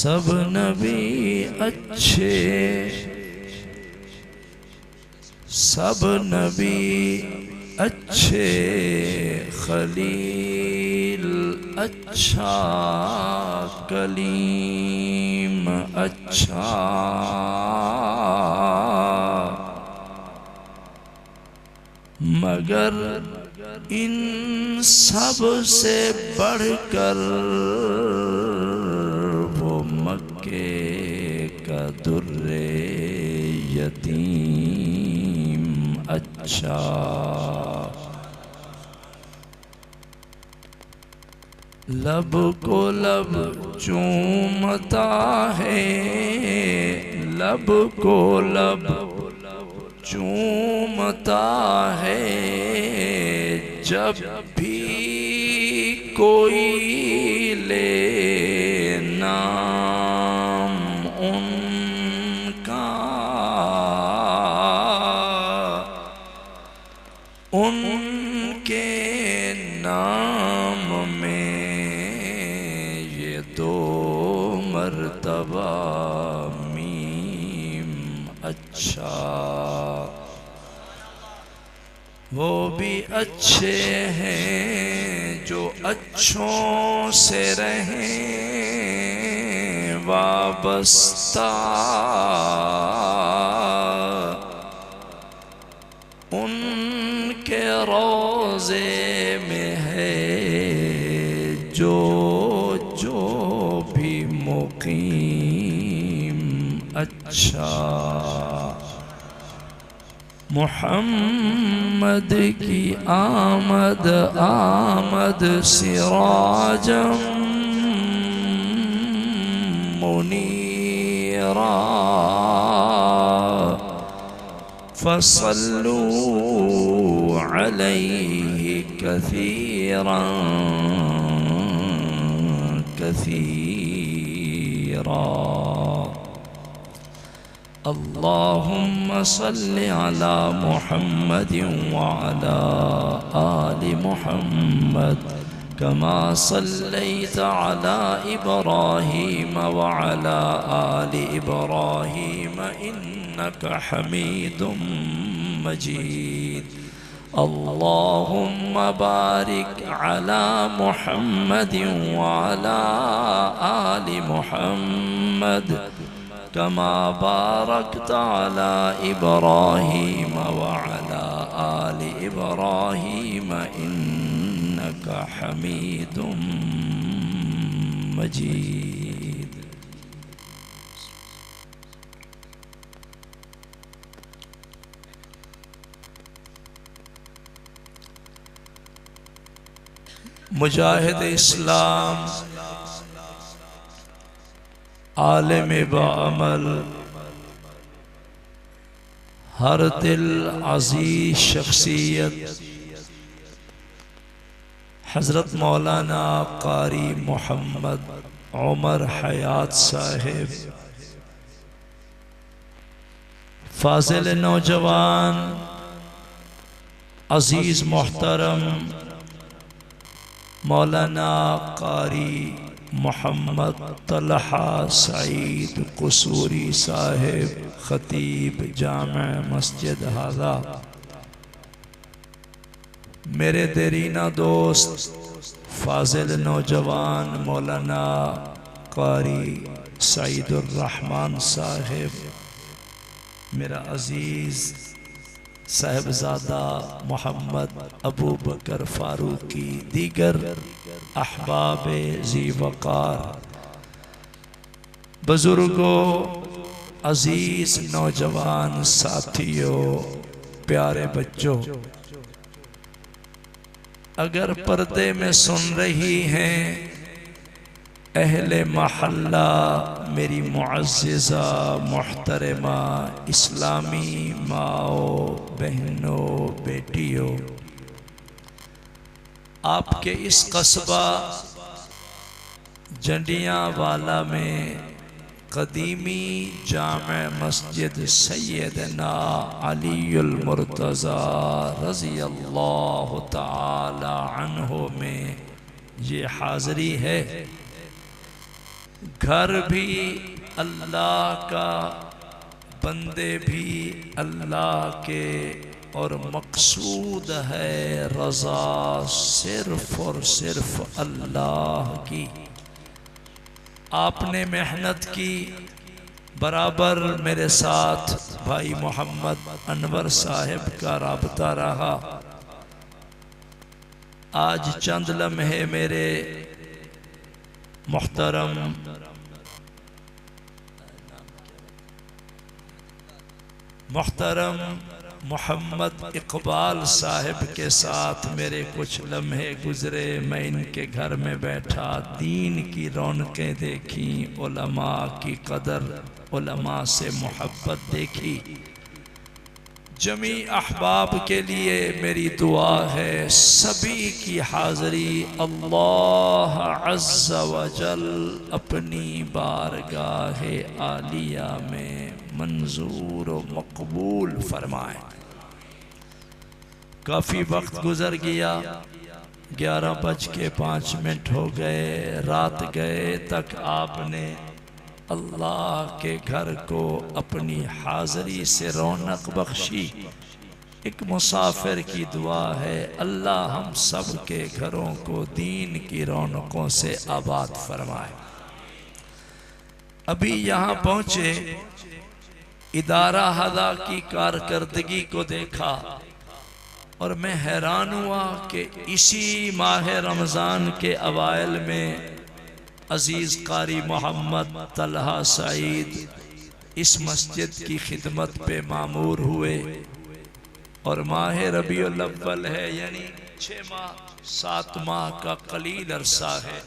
सब नबी अच्छे, सब नबी अच्छे, खलील अच्छा, कलीम अच्छा, मगर इन सब से बढ़कर वो मक्के का दुर्रे यतीम अच्छा। लब को लब चूमता है, लब को लब चूमता है, जब भी कोई ले नाम उनका, उनके नाम में ये दो मर्तबा मीम अच्छा। वो भी अच्छे हैं जो अच्छों से रहें वाबस्ता, उनके रोज़े में है जो जो भी मुकीम अच्छा। मुहम्मद की आमद आमद सिराजम मुनीरा, फसल्लू अलैहि कसीरन कसीरा। अल्लाहुम्मा सल्लि अला मुहम्मद व अला आलि मुहम्मद कमा सल्लैत अला इब्राहीम व अला आलि इब्राहीम इन्नका हमीदुम मजीद। अल्लाहुम्मा बारिक अला मुहम्मद व अला आलि मुहम्मद कमा बारकत अला इब्राहीम व अला आलि इब्राहीम इन्नका हमीदुम मजीद। मुजाहिद इस्लाम, आलिम बाअमल, हर दिल अजीज शख्सियत हज़रत मौलाना कारी मोहम्मद उमर हयात साहिब, फाजिल नौजवान, अजीज मोहतरम मौलाना कारी मोहम्मद तलहा सईद कसूरी साहिब, खतीब जामे मस्जिद हाजा, मेरे देरीना दोस्त फाजिल नौजवान मौलाना कारी सईदुर रहमान साहिब, मेरा अजीज़ साहिबजादा मोहम्मद अबू बकर फारूकी, दीगर अहबाब ज़ी वक़ार, बुजुर्गों, अजीज़ नौजवान साथियों, प्यारे बच्चों, अगर पर्दे में सुन रही हैं अहले महल्ला, मेरी मुअज़्ज़िज़ा मुहतरमा इस्लामी माओ बहनों बेटियों, आपके इस कस्बा जंडियावाला में कदीमी जामे मस्जिद सैयदना अलीउल मुर्तज़ा रज़ियल्लाहु ताला अन्हु में ये हाज़री है। घर भी अल्लाह का, बंदे भी अल्लाह के, और मकसूद है रज़ा सिर्फ और सिर्फ अल्लाह की। आपने मेहनत की, बराबर मेरे साथ भाई मोहम्मद अनवर साहिब का राबता रहा। आज चंद लम्हे मेरे मुहतरम मोहम्मद इकबाल साहिब के साथ मेरे कुछ लम्हे गुजरे। मैं इनके घर में बैठा, दीन की रौनकें देखी, उलमा की कदर, उलमा से मोहब्बत देखी। जमी अहबाब के लिए मेरी दुआ है सभी की हाज़री अल्लाह अज़्ज़ा व जल अपनी बारगाह आलिया में मंजूर व मकबूल फरमाए। काफ़ी वक्त गुजर गया, 11:05 हो गए, रात गए तक आपने अल्लाह के घर को अपनी हाज़री से रौनक बख्शी। एक मुसाफिर की दुआ है, अल्लाह हम सब के घरों को दीन की रौनकों से आबाद फरमाए। अभी यहाँ पहुँचे, इदारा हदा की कारकर्दगी को देखा और मैं हैरान हुआ कि इसी माह रमज़ान के अवाइल में अजीज़ कारी मोहम्मद तलहा सईद इस मस्जिद की खिदमत पे मामूर हुए। और माह रबीउल अव्वल है, यानी 6 माह 7 माह का कलील अरसा है।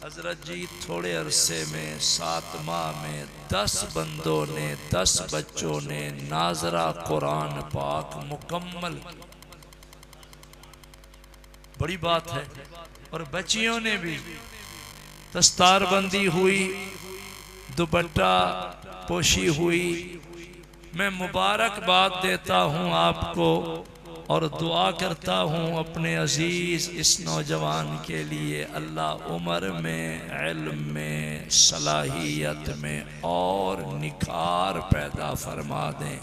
हजरत जी थोड़े अरसे में 7 माह में 10 बंदों ने, 10 बच्चों ने नाजरा कुरान पाक मुकम्मल की। बड़ी बात है। और बच्चियों ने भी दस्तारबंदी हुई, दुपट्टा पोशी हुई। मैं मुबारकबाद देता हूँ आपको और दुआ करता हूँ अपने अजीज़ इस नौजवान के लिए, अल्लाह उम्र में, इल्म में, सलाहियत में और निखार पैदा फरमा दें।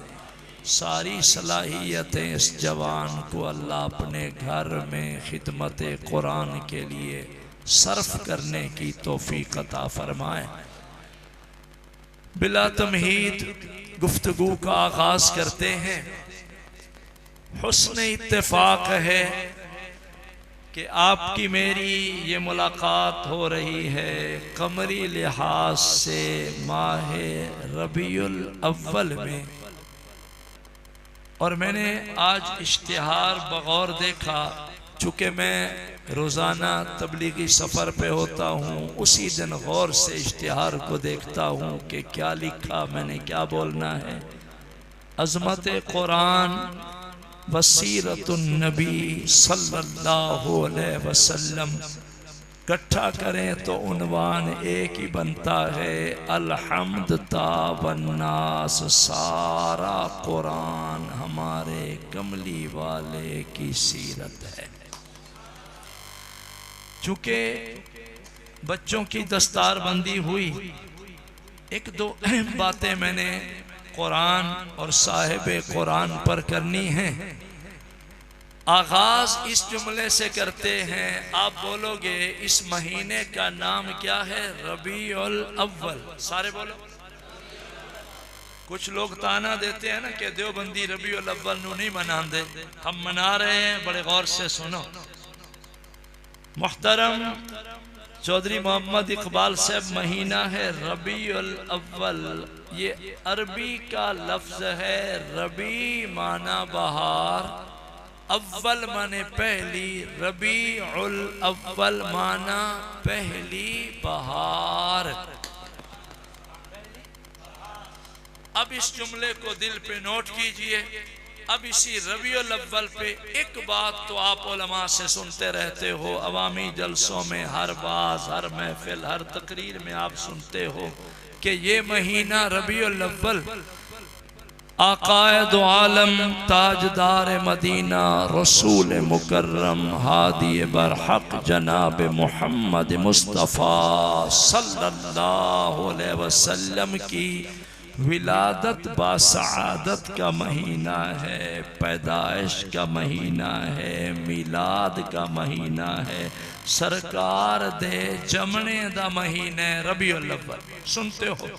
सारी सलाहियतें इस जवान को अल्लाह अपने घर में खिदमत कुरान के लिए सर्फ करने की तौफीक अता फरमाए। बिला तमहीद गुफ्तगू का आगाज करते हैं। हुस्न इत्तेफाक है कि आपकी मेरी ये मुलाकात हो रही है कमरी लिहाज से माह रबीउल अव्वल में। और मैंने आज इश्तिहार बगौर देखा, चूँकि मैं रोज़ाना तबलीगी सफ़र पे होता हूँ, उसी दिन गौर से इश्तिहार को देखता हूँ कि क्या लिखा, मैंने क्या बोलना है। अज़मत कुरान वसीरतुन नबी सल्लल्लाहु अलैहि वसल्लम इकट्ठा करें तो उन्वान एक ही बनता है, अल्हम्द तावन्नास। सारा कुरान हमारे कमली वाले की सीरत है। चूँकि बच्चों की दस्तारबंदी हुई, एक दो अहम बातें मैंने कुरान और साहिब कुरान पर करनी है। आगाज इस जुमले से करते हैं, आप बोलोगे इस महीने का नाम क्या है? रबीउल अव्वल। सारे बोलो। कुछ लोग ताना देते हैं ना कि देवबंदी रबीउल अव्वल नू नहीं मनाते, हम मना रहे हैं, बड़े गौर से सुनो। मुहतरम चौधरी मोहम्मद इकबाल साहब, महीना है रबीउल अव्वल। ये अरबी का लफ्ज है, रबी माना बहार, अव्वल माने पहली, रबीउल अव्वल माना पहली बहार। अब इस जुमले को दिल पे नोट कीजिए। अब इसी रबीउल अव्वल पे एक बात तो आप उलमा से सुनते रहते हो, अवामी जलसों में, हर बाज, हर महफिल, हर तकरीर में आप सुनते हो कि ये महीना रबीउल अव्वल आकाए दो आलम ताजदार मदीना रसूल मुकर्रम हादी बरहक जनाब मोहम्मद मुस्तफ़ा सल्लल्लाहु अलैहि वसल्लम की विलादत बासआदत का महीना है, पैदाइश का महीना है, मिलाद का महीना है, सरकार दे जमने दा महीना है रबीउल अव्वल। सुनते हो?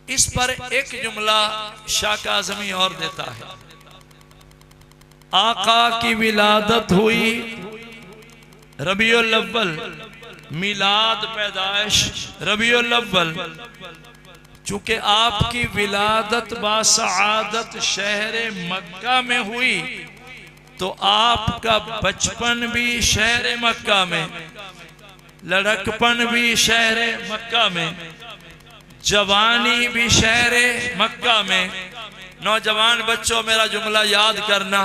इस पर एक जुमला शाह आज़मी और देता है, आका की विलादत हुई रबीउल अव्वल, मिलाद पैदाइश रबीउल अव्वल। चूंकि आपकी विलादत बासआदत शहर मक्का में हुई तो आपका बचपन भी शहर मक्का में, लड़कपन भी शहर मक्का में, जवानी भी शहर मक्का में। नौजवान बच्चों मेरा जुमला याद करना,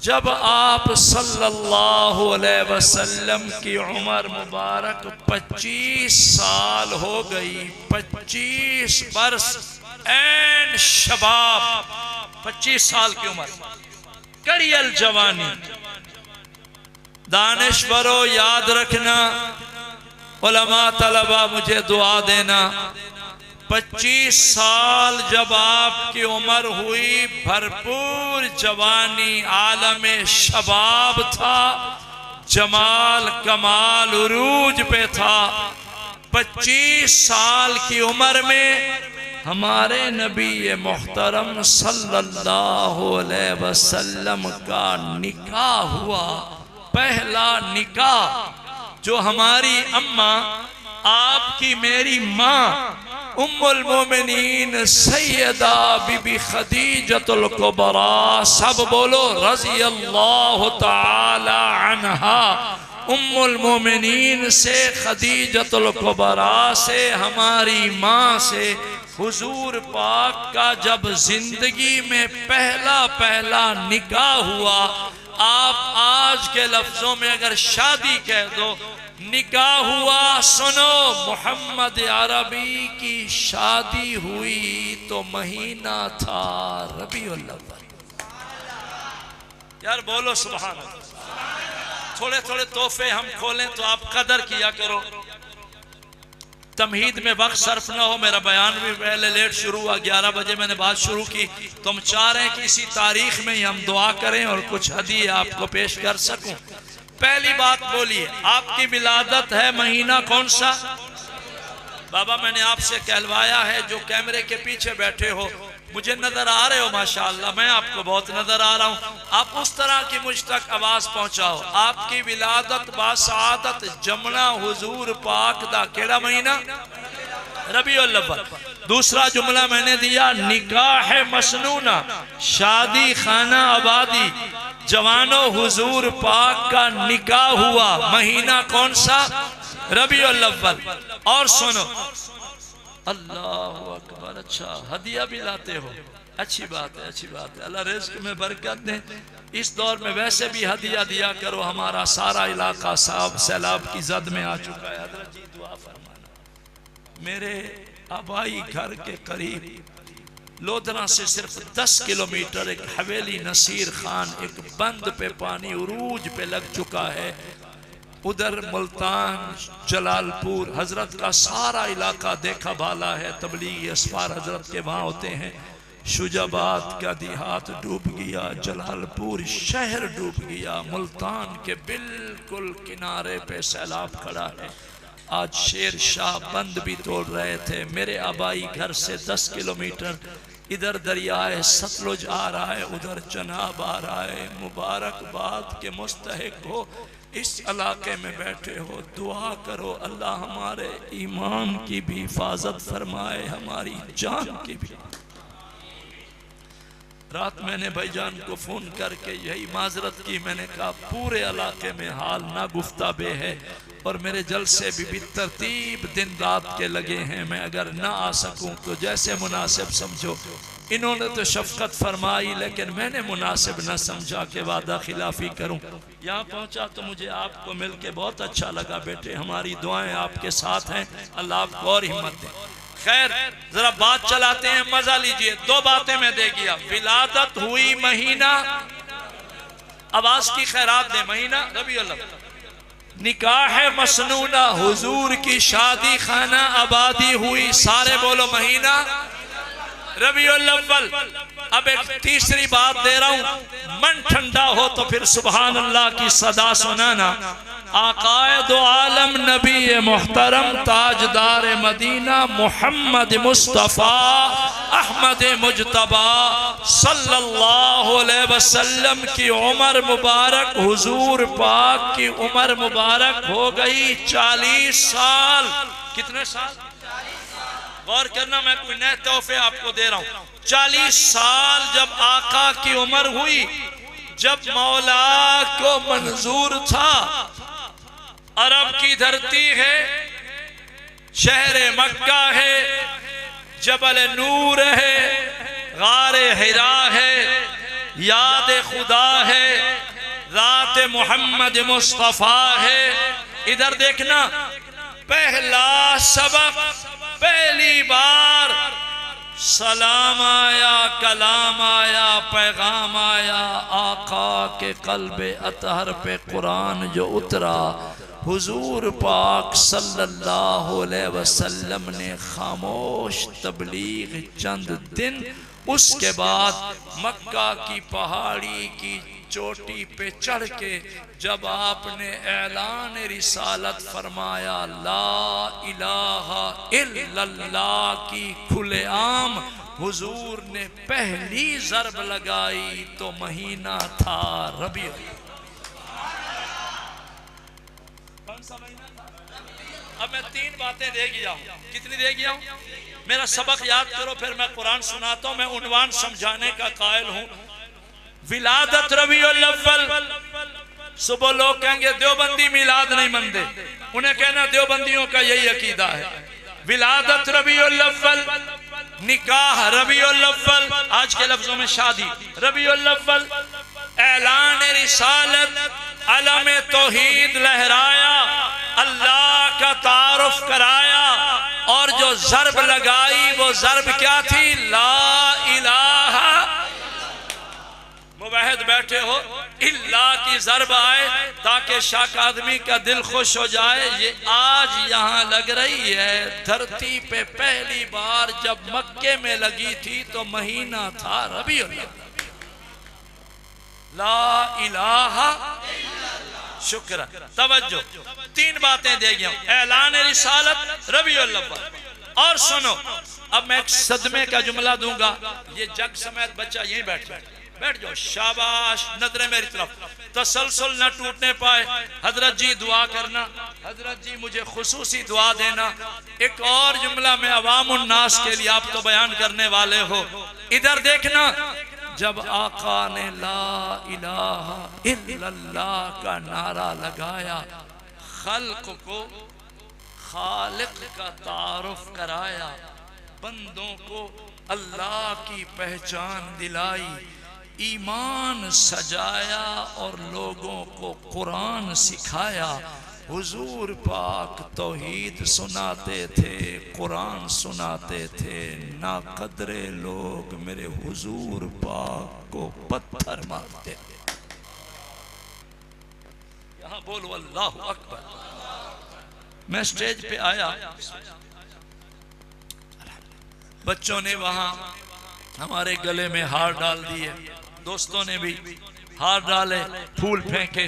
जब आप सल्लल्लाहु अलैहि वसल्लम की उम्र मुबारक 25 साल हो गई, 25 बरस एंड शबाब, 25 साल की उम्र, करियल जवानी। दानिश्वरो याद रखना, उलमा तलबा मुझे दुआ देना, 25 साल जब आपकी उम्र हुई, भरपूर जवानी, आलमे शबाब था, जमाल कमाल उरूज पे था। 25 साल की उम्र में हमारे नबी मुहतरम सल्लल्लाहु अलैहि वसल्लम का निकाह हुआ, पहला निकाह, जो हमारी अम्मा, आपकी मेरी माँ उम्मुल मोमिनीन सैयदा बीबी खदीजतुल कुबरा, सब बोलो रज़ी अल्लाह ताला अन्हा, उम्मुल मोमिनीन से, खदीजतुल कुबरा से, हमारी माँ से हुजूर पाक का जब जिंदगी में पहला पहला निकाह हुआ, आप आज के लफ्जों में अगर शादी कह दो, निकाह हुआ, सुनो, मोहम्मद अरबी की शादी हुई तो महीना था रबीउल अव्वल। यार बोलो सुभान अल्लाह। थोड़े थोड़े तोहफे हम खोलें तो आप कदर किया करो। तमहीद में वक्त सर्फ ना हो, मेरा बयान भी पहले लेट शुरू हुआ, 11 बजे मैंने बात शुरू की, तो हम चाह रहे हैं कि इसी तारीख में ही हम दुआ करें और कुछ हदीया आपको पेश कर सकूं। पहली बात बोलिए, आपकी विलादत है महीना कौन सा? बाबा मैंने आपसे कहलवाया है, जो कैमरे के पीछे बैठे हो, मुझे नजर आ रहे हो माशाअल्लाह, मैं आपको बहुत नजर आ रहा हूँ। आप उस तरह की मुझ तक आवाज पहुंचाओ। आपकी विलादत बासादत जमना हुजूर पाक दा केड़ा महीना? रबीउल अव्वल। दूसरा जुमला मैंने दिया, निकाह मसनूना, शादी खाना आबादी, जवानों हुजूर पाक का निकाह हुआ, महीना कौन सा? रबीउल अव्वल। और सुनो, अल्लाह अकबर, अच्छा हदिया भी लाते हो, अच्छी बात है, अच्छी बात है। अल्लाह रिज़्क़ में बरकत दे। इस दौर में वैसे भी हदिया दिया करो। हमारा सारा इलाका साहब सैलाब की जद में आ चुका है। हज़रत जी दुआ फरमाना। मेरे आबाई घर के करीब लोधरा से सिर्फ 10 किलोमीटर एक हवेली नसीर खान, एक बंद पे पानी उरूज पे लग चुका है। उधर मुल्तान जलालपुर हजरत का सारा इलाका देखा भाला है। तबलीगी असफार हजरत के वहाँ होते हैं। शुजाबाद का देहात डूब गया, जलालपुर शहर डूब गया, मुल्तान के बिल्कुल किनारे पे सैलाब खड़ा है। आज शेर शाह बंद भी तोड़ रहे थे। मेरे आबाई घर से 10 किलोमीटर इधर दरियाए सतलुज आ रहा है, उधर चनाब आ रहा है। मुबारकबाद के मुस्तहिक हो, इस इलाके में बैठे हो, दुआ करो अल्लाह हमारे ईमान की भी हिफाजत फरमाए, हमारी जान की भी। रात मैंने भाईजान को फ़ोन करके यही माजरत की। मैंने कहा पूरे इलाके में हाल ना गुफ्ताबे है और मेरे जलसे भी तरतीब दिन रात के लगे हैं। मैं अगर ना आ सकूं तो जैसे मुनासिब समझो। इन्होंने तो शफकत फरमाई, लेकिन मैंने मुनासिब न समझा कि वादा खिलाफी करूं। यहाँ पहुँचा तो मुझे आपको मिल के बहुत अच्छा लगा। बेटे हमारी दुआएं आपके साथ हैं, अल्लाह आपको और हिम्मत दे। खैर जरा बात चलाते हैं, मजा लीजिए। 2 बातें मैं दे गया। विलादत हुई महीना, आवाज की खैरात दे, महीना रबीउल अव्वल। निकाह मसनूना, हुजूर की शादी खाना आबादी हुई, सारे बोलो महीना रबीउल अव्वल। अब एक तीसरी बात दे रहा हूं, मन ठंडा हो तो फिर सुभान अल्लाह की सदा सुनाना। आकाए दो आलम नबी मुहतरम ताजदार मदीना मोहम्मद मुस्तफ़ा अहमद मुजतबा सल्लल्लाहु अलैहि वसल्लम की उम्र मुबारक, हुजूर पाक की उम्र मुबारक हो गई 40 साल। कितने साल? गौर करना, मैं कोई नए तोहफे आपको दे रहा हूं। 40 साल जब आका की उम्र हुई, जब मौला को मंजूर था, अरब की धरती है, शहर मक्का है, जबल नूर है, गारे हिरा है, याद खुदा है, रात मोहम्मद मुस्तफ़ा है। इधर देखना, पहला सबक, पहली बार सलाम आया, कलाम आया, पैगाम आया। आका के कल्बे अतहर पे कुरान जो उतरा, हुजूर पाक सल्लल्लाहु अलैहि वसल्लम ने खामोश तबलीग चंद दिन, उसके बाद मक्का की पहाड़ी की चोटी पे चढ़ के जब आपने ऐलान रिसालत फरमाया, ला इलाहा इल्लल्लाह की खुलेआम हुजूर ने पहली ज़रब लगाई तो महीना था रबीउल। कौन सा महीना था? अब मैं 3 बातें दे गया हूं। कितनी दे गया हूं? मेरा सबक याद करो, फिर मैं कुरान सुनाता हूं। मैं उन्वान समझाने का कायल हूं। विलादत रबीउल अव्वल। सुबह लोग कहेंगे देवबंदी मिलाद नहीं मनते, उन्हें कहना देवबंदियों का यही अकीदा है। विलादत रबीउल अव्वल, निकाह रबीउल अव्वल, आज के लफ्जों में शादी रबीउल अव्वल, ऐलान रिसालत, अलम तौहीद लहराया, अल्लाह का तारुफ कराया, और जो ज़रब लगाई वो ज़रब क्या थी? ला इलाहा। मुवाहिद बैठे हो, इल्ला की ज़रब आए ताकि शाक आदमी का दिल खुश हो जाए। ये आज यहाँ लग रही है धरती पे पहली बार जब मक्के में लगी थी तो महीना था रबीउल अव्वल। ला इलाहा शुक्र। तवज्जो, 3 बातें दे गया हूं। ऐलान रिसालत रबीउल अव्वल, और सुनो, अब मैं एक सदमे का जुमला दूंगा, ये जग समेत बच्चा यहीं बैठ जाओ, शाबाश, नजरें मेरी तरफ, तसलसल न टूटने पाए। हजरत जी दुआ करना, हजरत जी मुझे खुसूसी दुआ देना। एक और जुमला मैं अवामुन नास के लिए, आप तो बयान करने वाले हो, इधर देखना। जब आका ने ला इलाहा इल्लल्लाह का नारा लगाया, खल्क को खालिक का तारुफ कराया, बंदों को अल्लाह की पहचान दिलाई, ईमान सजाया और लोगों को कुरान सिखाया। हुजूर पाक तौहीद सुनाते थे, कुरान सुनाते थे, ना कदरे लोग मेरे हुजूर पाक को पत्थर मारते। यहाँ बोलो अल्लाहु अकबर। मैं स्टेज पे आया, बच्चों ने वहां हमारे गले में हार डाल दिए, दोस्तों ने भी हार डाले, फूल फेंके।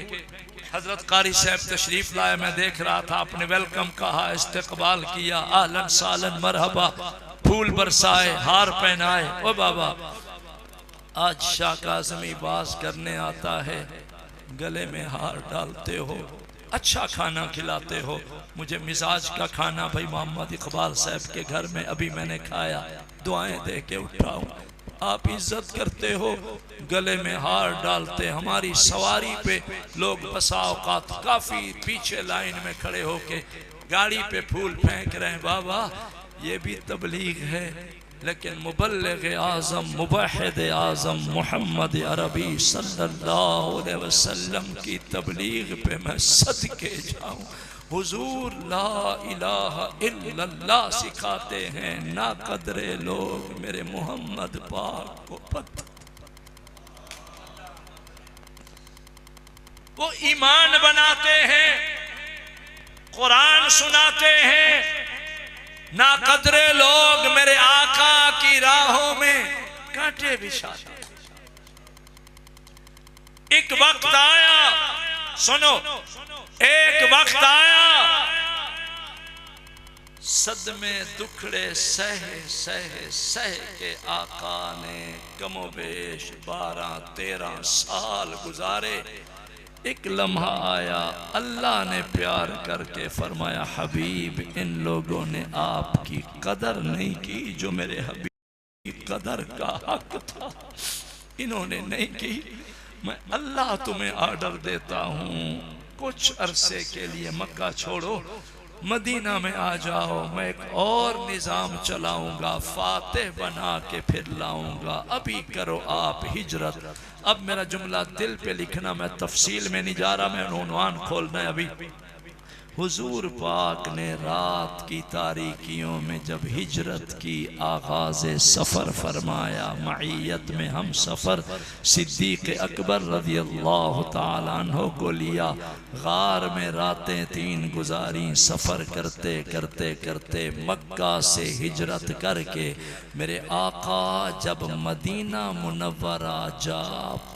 हजरत कारी साहब तशरीफ लाए, मैं देख रहा था, आपने वेलकम कहा, इस्तकबाल किया, आहलन सालन मरहबा, फूल बरसाए, हार पहनाए। ओ बाबा, आज शाह काज़मी बाज करने आता है, गले में हार डालते हो, अच्छा खाना खिलाते हो। मुझे मिजाज का खाना भाई मोहम्मद इकबाल साहब के घर में अभी मैंने खाया, दुआएं दे के उठाऊं। आप इज्जत करते हो, गले में हार डालते। हमारी सवारी पे लोग बसा औकात काफी पीछे लाइन में खड़े होके गाड़ी पे फूल फेंक रहे हैं। बाबा, ये भी तबलीग है, लेकिन मुबल्लिग आज़म मुबहिद आज़म मोहम्मद अरबी सल्लल्लाहु अलैहि वसल्लम की तबलीग पे मैं सदके जाऊं। हुजूर ला इलाहा इल्लल्लाह सिखाते हैं, ना कदरे लोग मेरे मोहम्मद पाक को पत्थर। वो ईमान बनाते हैं, कुरान सुनाते हैं, ना कदरे लोग मेरे आका की राहों में कांटे बिछाते। एक वक्त आया, सुनो, एक वक्त आया, सदमे दुखड़े सहे सहे सह के आका ने कमोबेश 12-13 साल गुजारे। एक लम्हा आया, अल्लाह ने प्यार करके फरमाया, हबीब, इन लोगों ने आपकी कदर नहीं की जो मेरे हबीब की कदर का हक था, इन्होंने नहीं की। मैं अल्लाह तुम्हें ऑर्डर देता हूँ, कुछ अरसे के लिए मक्का छोड़ो, मदीना में आ जाओ, मैं एक और निज़ाम चलाऊंगा, फातेह बना के फिर लाऊंगा। अभी करो आप हिजरत। अब मेरा जुमला दिल पे लिखना, मैं तफसील में नहीं जा रहा, मैं उन्वान खोलना है अभी। हुजूर पाक ने रात की तारीकियों में जब हिजरत की आगाज़ सफ़र फरमाया, मईयत में हम सफ़र सिद्दीक़ अकबर रज़ियल्लाहु ताला अन्हु को लिया, गार में रातें 3 गुजारी, सफ़र करते करते करते मक्का से हिजरत करके मेरे आका जब मदीना मुनव्वरा जा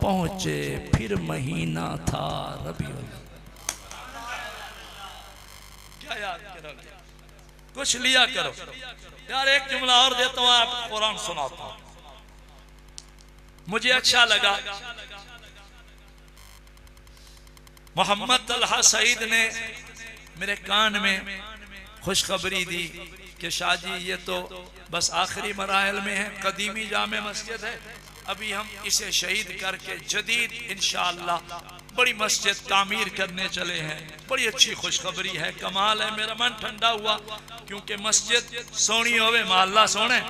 पहुँचे, फिर महीना था रबीउल। क्या याद करोगे, कुछ लिया करो यार। एक जुमला और देता हूँ, आपको कुरान सुनाता हूँ, मुझे अच्छा लगा। मोहम्मद तलहा सईद ने मेरे कान में खुशखबरी दी कि शाह जी ये तो बस आखिरी मराहल में है, कदीमी जामे मस्जिद है, अभी हम इसे शहीद करके जदीद इंशाअल्लाह बड़ी मस्जिद तामीर करने चले हैं। बड़ी अच्छी खुशखबरी है, कमाल है, मेरा मन ठंडा हुआ, क्योंकि मस्जिद सोनी होवे मोहल्ला सोने।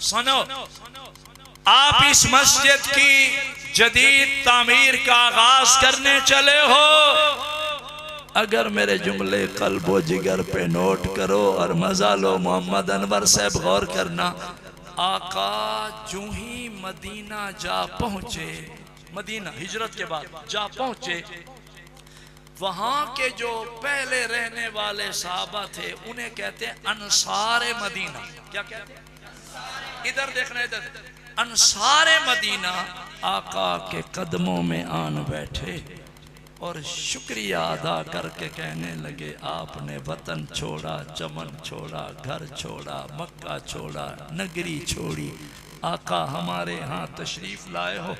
सुनो, आप इस मस्जिद की जदीद तामीर का आगाज करने चले हो। अगर मेरे जुमले कल्बो जिगर पे नोट करो और मजा लो। मोहम्मद अनवर साहब गौर करना, आका जूं ही मदीना जा पहुंचे, मदीना हिजरत के बाद जा पहुंचे, वहां के जो पहले रहने वाले साहबा थे उन्हें कहते हैं अंसारे मदीना। क्या कहते हैं? इधर देखना, इधर अंसारे मदीना आका के कदमों में आन बैठे। और शुक्रिया अदा करके कहने लगे आपने वतन छोड़ा, चमन छोड़ा, घर छोड़ा, मक्का छोड़ा, नगरी छोड़ी, आका हमारे यहाँ तशरीफ़ लाए हो,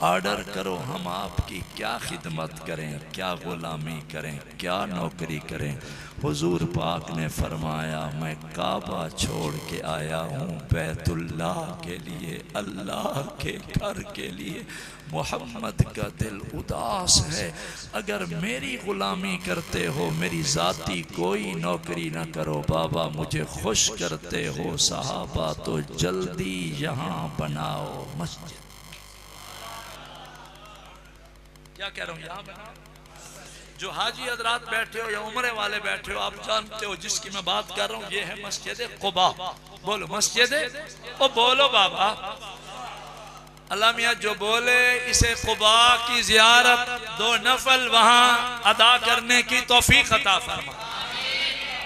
ऑर्डर करो हम आपकी क्या खिदमत करें, क्या गुलामी करें, क्या नौकरी करें। हुजूर पाक ने फरमाया मैं काबा छोड़ के आया हूँ बैतुल्लाह के लिए, अल्लाह के घर के लिए। मोहम्मद का दिल उदास है, अगर मेरी गुलामी करते हो, मेरी ज़ाती कोई नौकरी ना करो बाबा, मुझे खुश करते हो सहाबा, तो जल्दी यहाँ बनाओ मस्जिद। क्या कह रहा हूँ, यहाँ बनाओ। जो हाजी हजरात बैठे हो या उम्रे वाले बैठे हो, आप जानते हो जिसकी मैं बात कर रहा हूँ, ये है मस्जिद कुबा। बोलो मस्जिद, ओ बोलो बाबा। अल्लाह मियाँ जो बोले इसे कुबा की जियारत 2 नफल वहां अदा करने की तौफीक अता फरमा।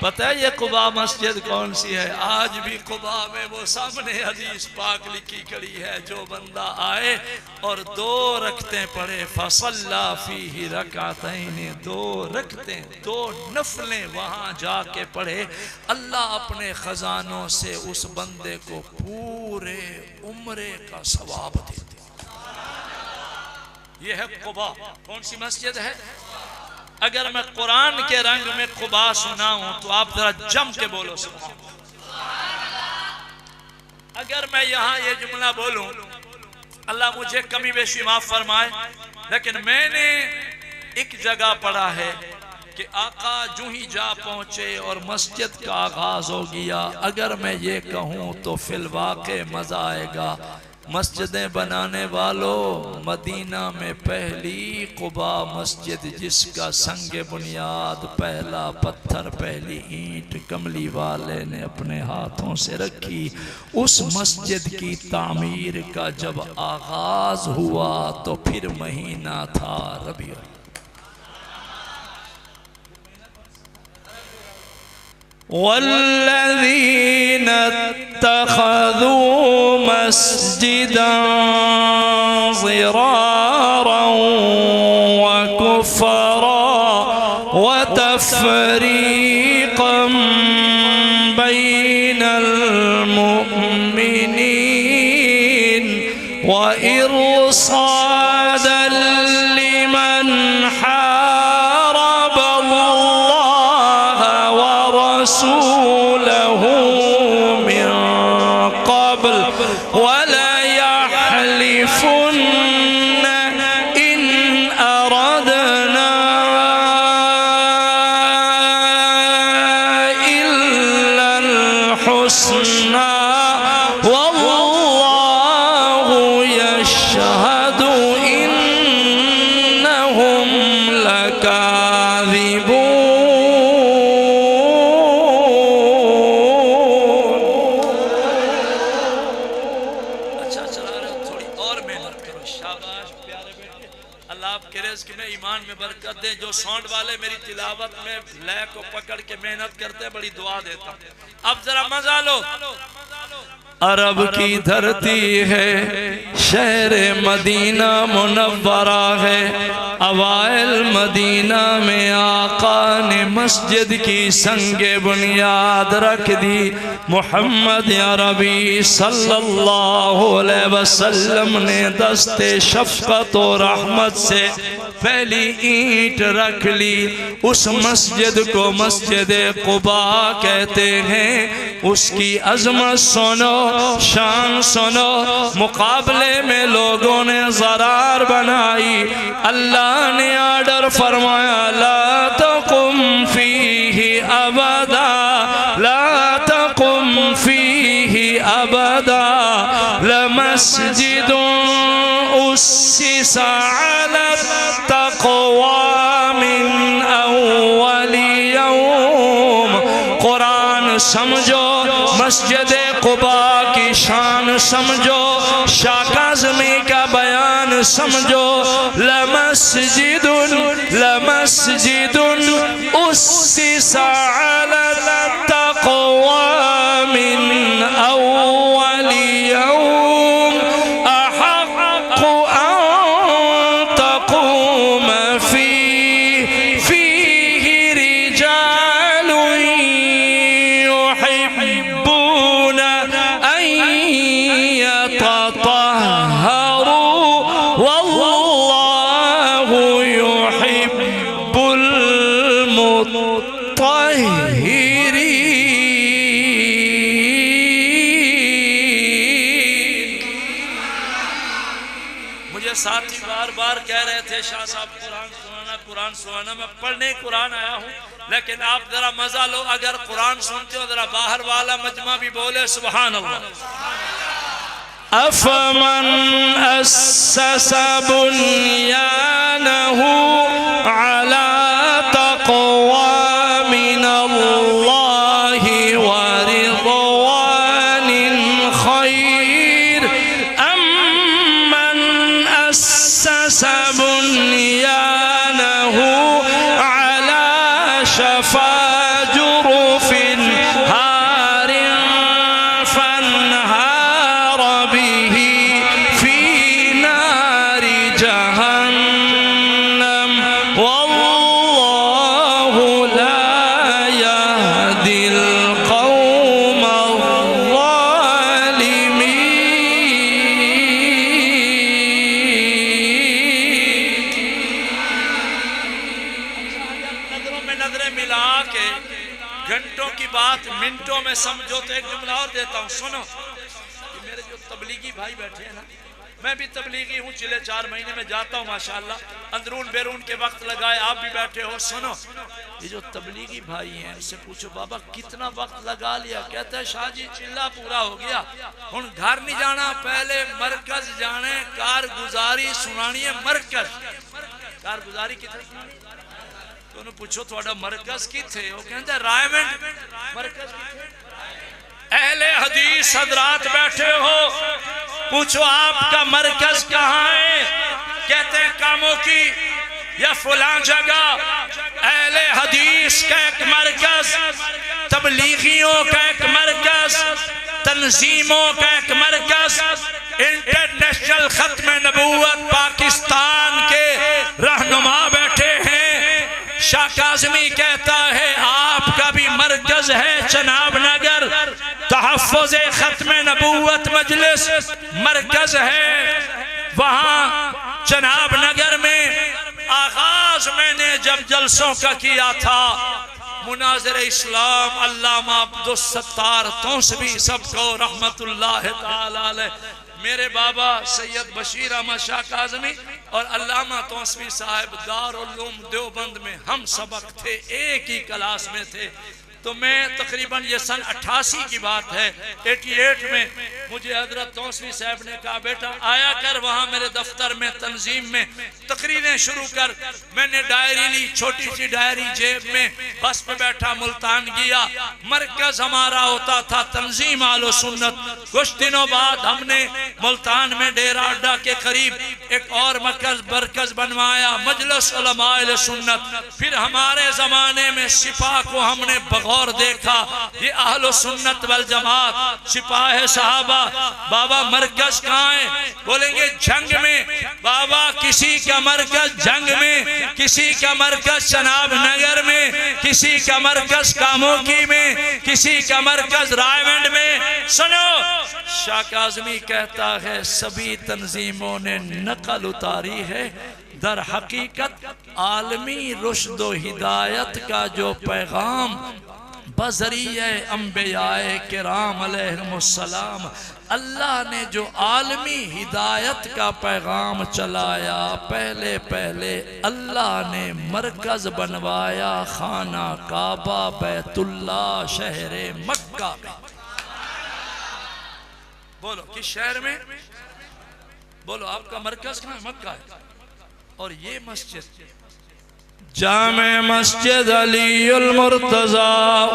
पता है ये कुबा मस्जिद कौन सी है? आज भी कुबा में वो सामने हदीस पाक लिखी खड़ी है, जो बंदा आए और 2 रखते पढ़े, फसल्ला फीही रकातैन, 2 रखते 2 नफलें वहां जाके पढ़े, अल्लाह अपने खजानों से उस बंदे को पूरे उम्रे का सवाब देते। ये है कुबा। कौन सी मस्जिद है? अगर मैं कुरान के रंग में कुबा सुनाऊं तो आप जरा जम के बोलो सुभान अल्लाह। अगर मैं यहाँ ये जुमला बोलूं, अल्लाह मुझे कमी बेशी माफ फरमाए, लेकिन मैंने एक जगह पढ़ा है कि आका जूं ही जा पहुंचे और मस्जिद का आगाज हो गया, अगर मैं ये कहूँ तो फिलवाके मजा आएगा। मस्जिदें बनाने वालों, मदीना में पहली कुबा मस्जिद जिसका संगे बुनियाद, पहला पत्थर, पहली ईंट कमली वाले ने अपने हाथों से रखी, उस मस्जिद की तामीर का जब आगाज हुआ तो फिर महीना था रबी। वल्लज़ीना इत्तख़ज़ू मस्जिदन ज़िरारन व कुफ़्रन व तफ़रीक़न बैनल मुअ्मिनीन व इरसादन लिमन रसूलहू मिन क़ब्ल वला यहलिफुन्न इन अरदना इल्लल हुस्ना वल्लाहु यशहदु इन्नहुम लकाज़िबून। ईमान में बरकत दे। जो साउंड वाले मेरी तिलावत में लय को पकड़ के मेहनत करते हैं, बड़ी दुआ देता हूं। अब जरा मजा लो। अरब की धरती है, शहर मदीना मुनव्वरा है, अवाइल मदीना में आका ने मस्जिद की संगे बुनियाद रख दी। मोहम्मद अरबी सल्लल्लाहु अलैहि वसल्लम ने दस्ते शफ़क़त और रहमत से पहली ईंट रख ली। उस मस्जिद को मस्जिद कुबा कहते हैं। उसकी अजमत सुनो, शान सुनो। मुकाबले में लोगों ने ज़रार बनाई। अल्लाह ने आर्डर फरमाया, ला तक़ुम फीही अबदा, ला तक़ुम फीही अबदा, लमस्जिदुन उस्सिसा अला तक़वा मिन अव्वली यौम। कुरान समझो, मस्जिद कुबा की शान समझो, शाह काज़मी का बयान समझो। लमस्जिदुन लमस्जिदुन उस्सिसा अला तक़वा मिन अव्वली यौम अहक़्क़ु अन तक़ूम फीही साथी बार बार कह रहे थे शाह साहब कुरान सुनाना। मैं पढ़ने कुरान आया हूँ, लेकिन आप जरा मजा लो। अगर कुरान सुनते हो जरा बाहर वाला मजमा भी बोले सुभान अल्लाह। अफमन अस्सस बुनियानहु अला तक़वा मिनल्लाहि व रिज़वानिन खैर अम्मन अस्सस बुनियानहु अला शफा जुरुफिन हारिन फन्हार बिही फी नारि जहन्नम वल्लाहु ला यहदिल कौम नजरों में नजरें मिला के घंटों की बात मिनटों में समझो। तो एक जुमला और देता हूँ, सुनो। ये मेरे जो तबलीगी भाई बैठे हैं ना, मैं भी तबलीगी हूँ, पिछले 4 महीने में जाता हूँ माशाल्लाह। अंदरून बैरून के वक्त लगाए, आप भी बैठे हो। सुनो, ये जो तबलीगी भाई हैं इससे पूछो बाबा कितना वक्त लगा लिया। कहता है शाह जी चिल्ला पूरा हो गया, हुण घर नहीं जाना, पहले मरकज जाने, कारगुजारी सुनानी है। मरकज कारगुजारी कितनी तो उन्हें पूछो थोड़ा मरकज किथे, वो कहता है रायमंड मरकज। अहले हदीस हजरात बैठे हो, पूछो आपका मरकज कहाँ है? कहते हैं कामों की या फुला जगह। अहले हदीस का एक मरकज, तबलीगियों का एक मरकज, तंजीमों का एक मरकज, इंटरनेशनल खत्म नबूवत पाकिस्तान के रहनुमा बैठे हैं। शाह काज़मी कहता है आपका भी मरकज है चनाब नगर, तहफ़्फ़ुज़ खत्म नबूवत मजलिस मरकज है वहाँ चनाब नगर में। आगाज मैंने जब जलसों का किया था, मुनाज़िर इस्लाम अल्लामा अब्दुस्सत्तार तौसवी सबको रहमतुल्लाह ताला अलैह, मेरे बाबा सैयद बशीर अहमद शाह काज़मी और अल्लामा तौसवी साहब दारुल उलूम देवबंद में हम सबक थे, एक ही क्लास में थे। तो मैं तकरीबन ये सन 88 की बात है, 88 में मुझे हजरत तौसवी साहब ने कहा बेटा आया कर वहाँ मेरे दफ्तर में तंजीम में तकरीरें शुरू कर। मैंने डायरी ली, छोटी सी डायरी जेब में, बस पे बैठा मुल्तान गया। मरकज हमारा होता था तंजीम आलो सुन्नत। कुछ दिनों बाद हमने मुल्तान में डेरा अड्डा के करीब एक और मरकज बनवाया, मजलिस उलमा अहले सुन्नत। फिर हमारे जमाने में सिपा को हमने और देखा, ये अहलो सुन्नत वल जमात सिपाह सहाबा। बाबा मरकज कहाँ है? बोलेंगे जंग में। बाबा किसी का मरकज जंग में, किसी का मरकज चनाब नगर में, किसी का मरकज कामोकी में, किसी का मरकज रायमंड में। सुनो, शाह काज़मी कहता है सभी तंजीमों ने नकल उतारी है, दर हकीकत आलमी रुश्द व हिदायत का जो पैगाम बज़रिए अंबियाए किराम अलैहिमुस्सलाम अल्लाह ने जो आलमी हिदायत का पैगाम चलाया, पहले पहले अल्लाह ने मरकज बनवाया खाना काबा बैतुल्ला शहर मक्का में। बोलो किस शहर में? बोलो आपका मरकज कहाँ है? मक्का है। और ये मस्जिद जामे मस्जिद अलीउल मुर्तज़ा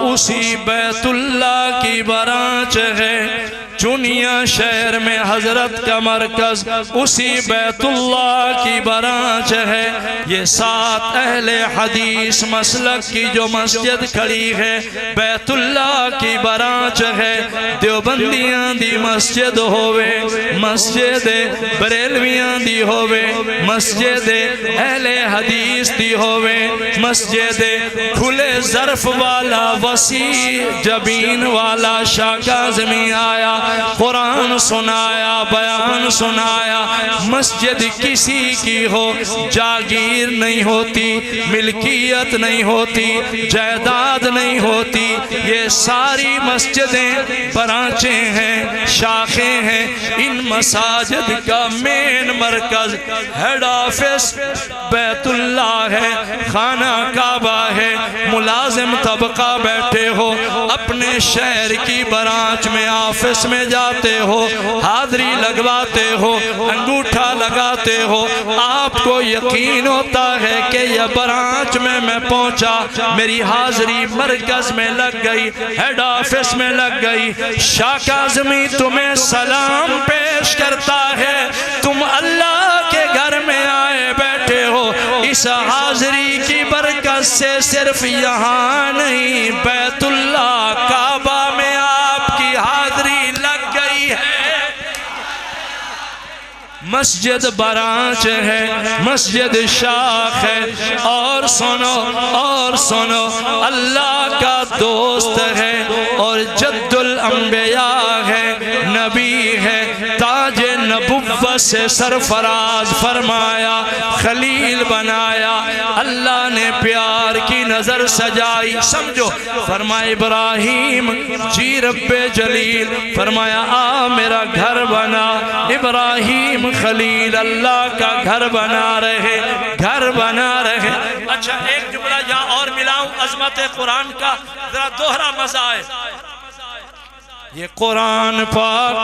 उसी बैतुल्ला की बरांच है। चुनिया शहर में हजरत का मरकज उसी बैतुल्ला की बरांच है। ये 7 अहले हदीस मसलक की जो मस्जिद खड़ी है बैतुल्ला की बरांच है। देवबंदियां दी मस्जिद होवे, मस्जिद बरेलवियां दी होवे, मस्जिद अहले हदीस दी होवे, मस्जिद खुले ज़र्फ वाला वसी जबीन वाला शाह काज़मी आया। कुरान सुनाया, बयान सुनाया। मस्जिद किसी की हो जागीर नहीं होती, मिल्कियत नहीं होती, जायदाद नहीं होती। ये सारी मस्जिदें ब्रांचें हैं, शाखें हैं। इन मसाजिद का मेन मरकज, हेड ऑफिस बैतुल्ला है, खाना काबा है। मुलाजिम तबका बैठे हो, अपने शहर की ब्रांच में ऑफिस में जाते हो, हाजिरी लगवाते हो, अंगूठा लगाते हो। आपको यकीन होता है कि यह ब्रांच में मैं पहुंचा, मेरी हाजिरी मरकज में लग गई, हेड ऑफिस में लग गई। शाका आज़मी तुम्हें सलाम पेश करता है, तुम अल्लाह के घर में आए बैठे हो। इस हाजिरी की बरकत से सिर्फ यहाँ नहीं, बैतुल्ला काबा में आपकी हाजिरी लग गई है। मस्जिद ब्रांच है, मस्जिद शाख है। और सुनो, अल्लाह का दोस्त है और जद्दुल अंबिया है, नबी है। ताज नबुव्वत से सरफराज फरमाया, खलील बनाया। अल्लाह ने प्यार की नजर सजाई, समझो। फरमाया इब्राहिम जी रब्बे जलील, फरमाया आ मेरा घर बना। इब्राहिम खलील अल्लाह का घर बना रहे, घर बना रहे। अच्छा, एक जुमला यहाँ और मिलाऊं अजमत कुरान का, जरा दोहरा मजा है। ये कुरान पाक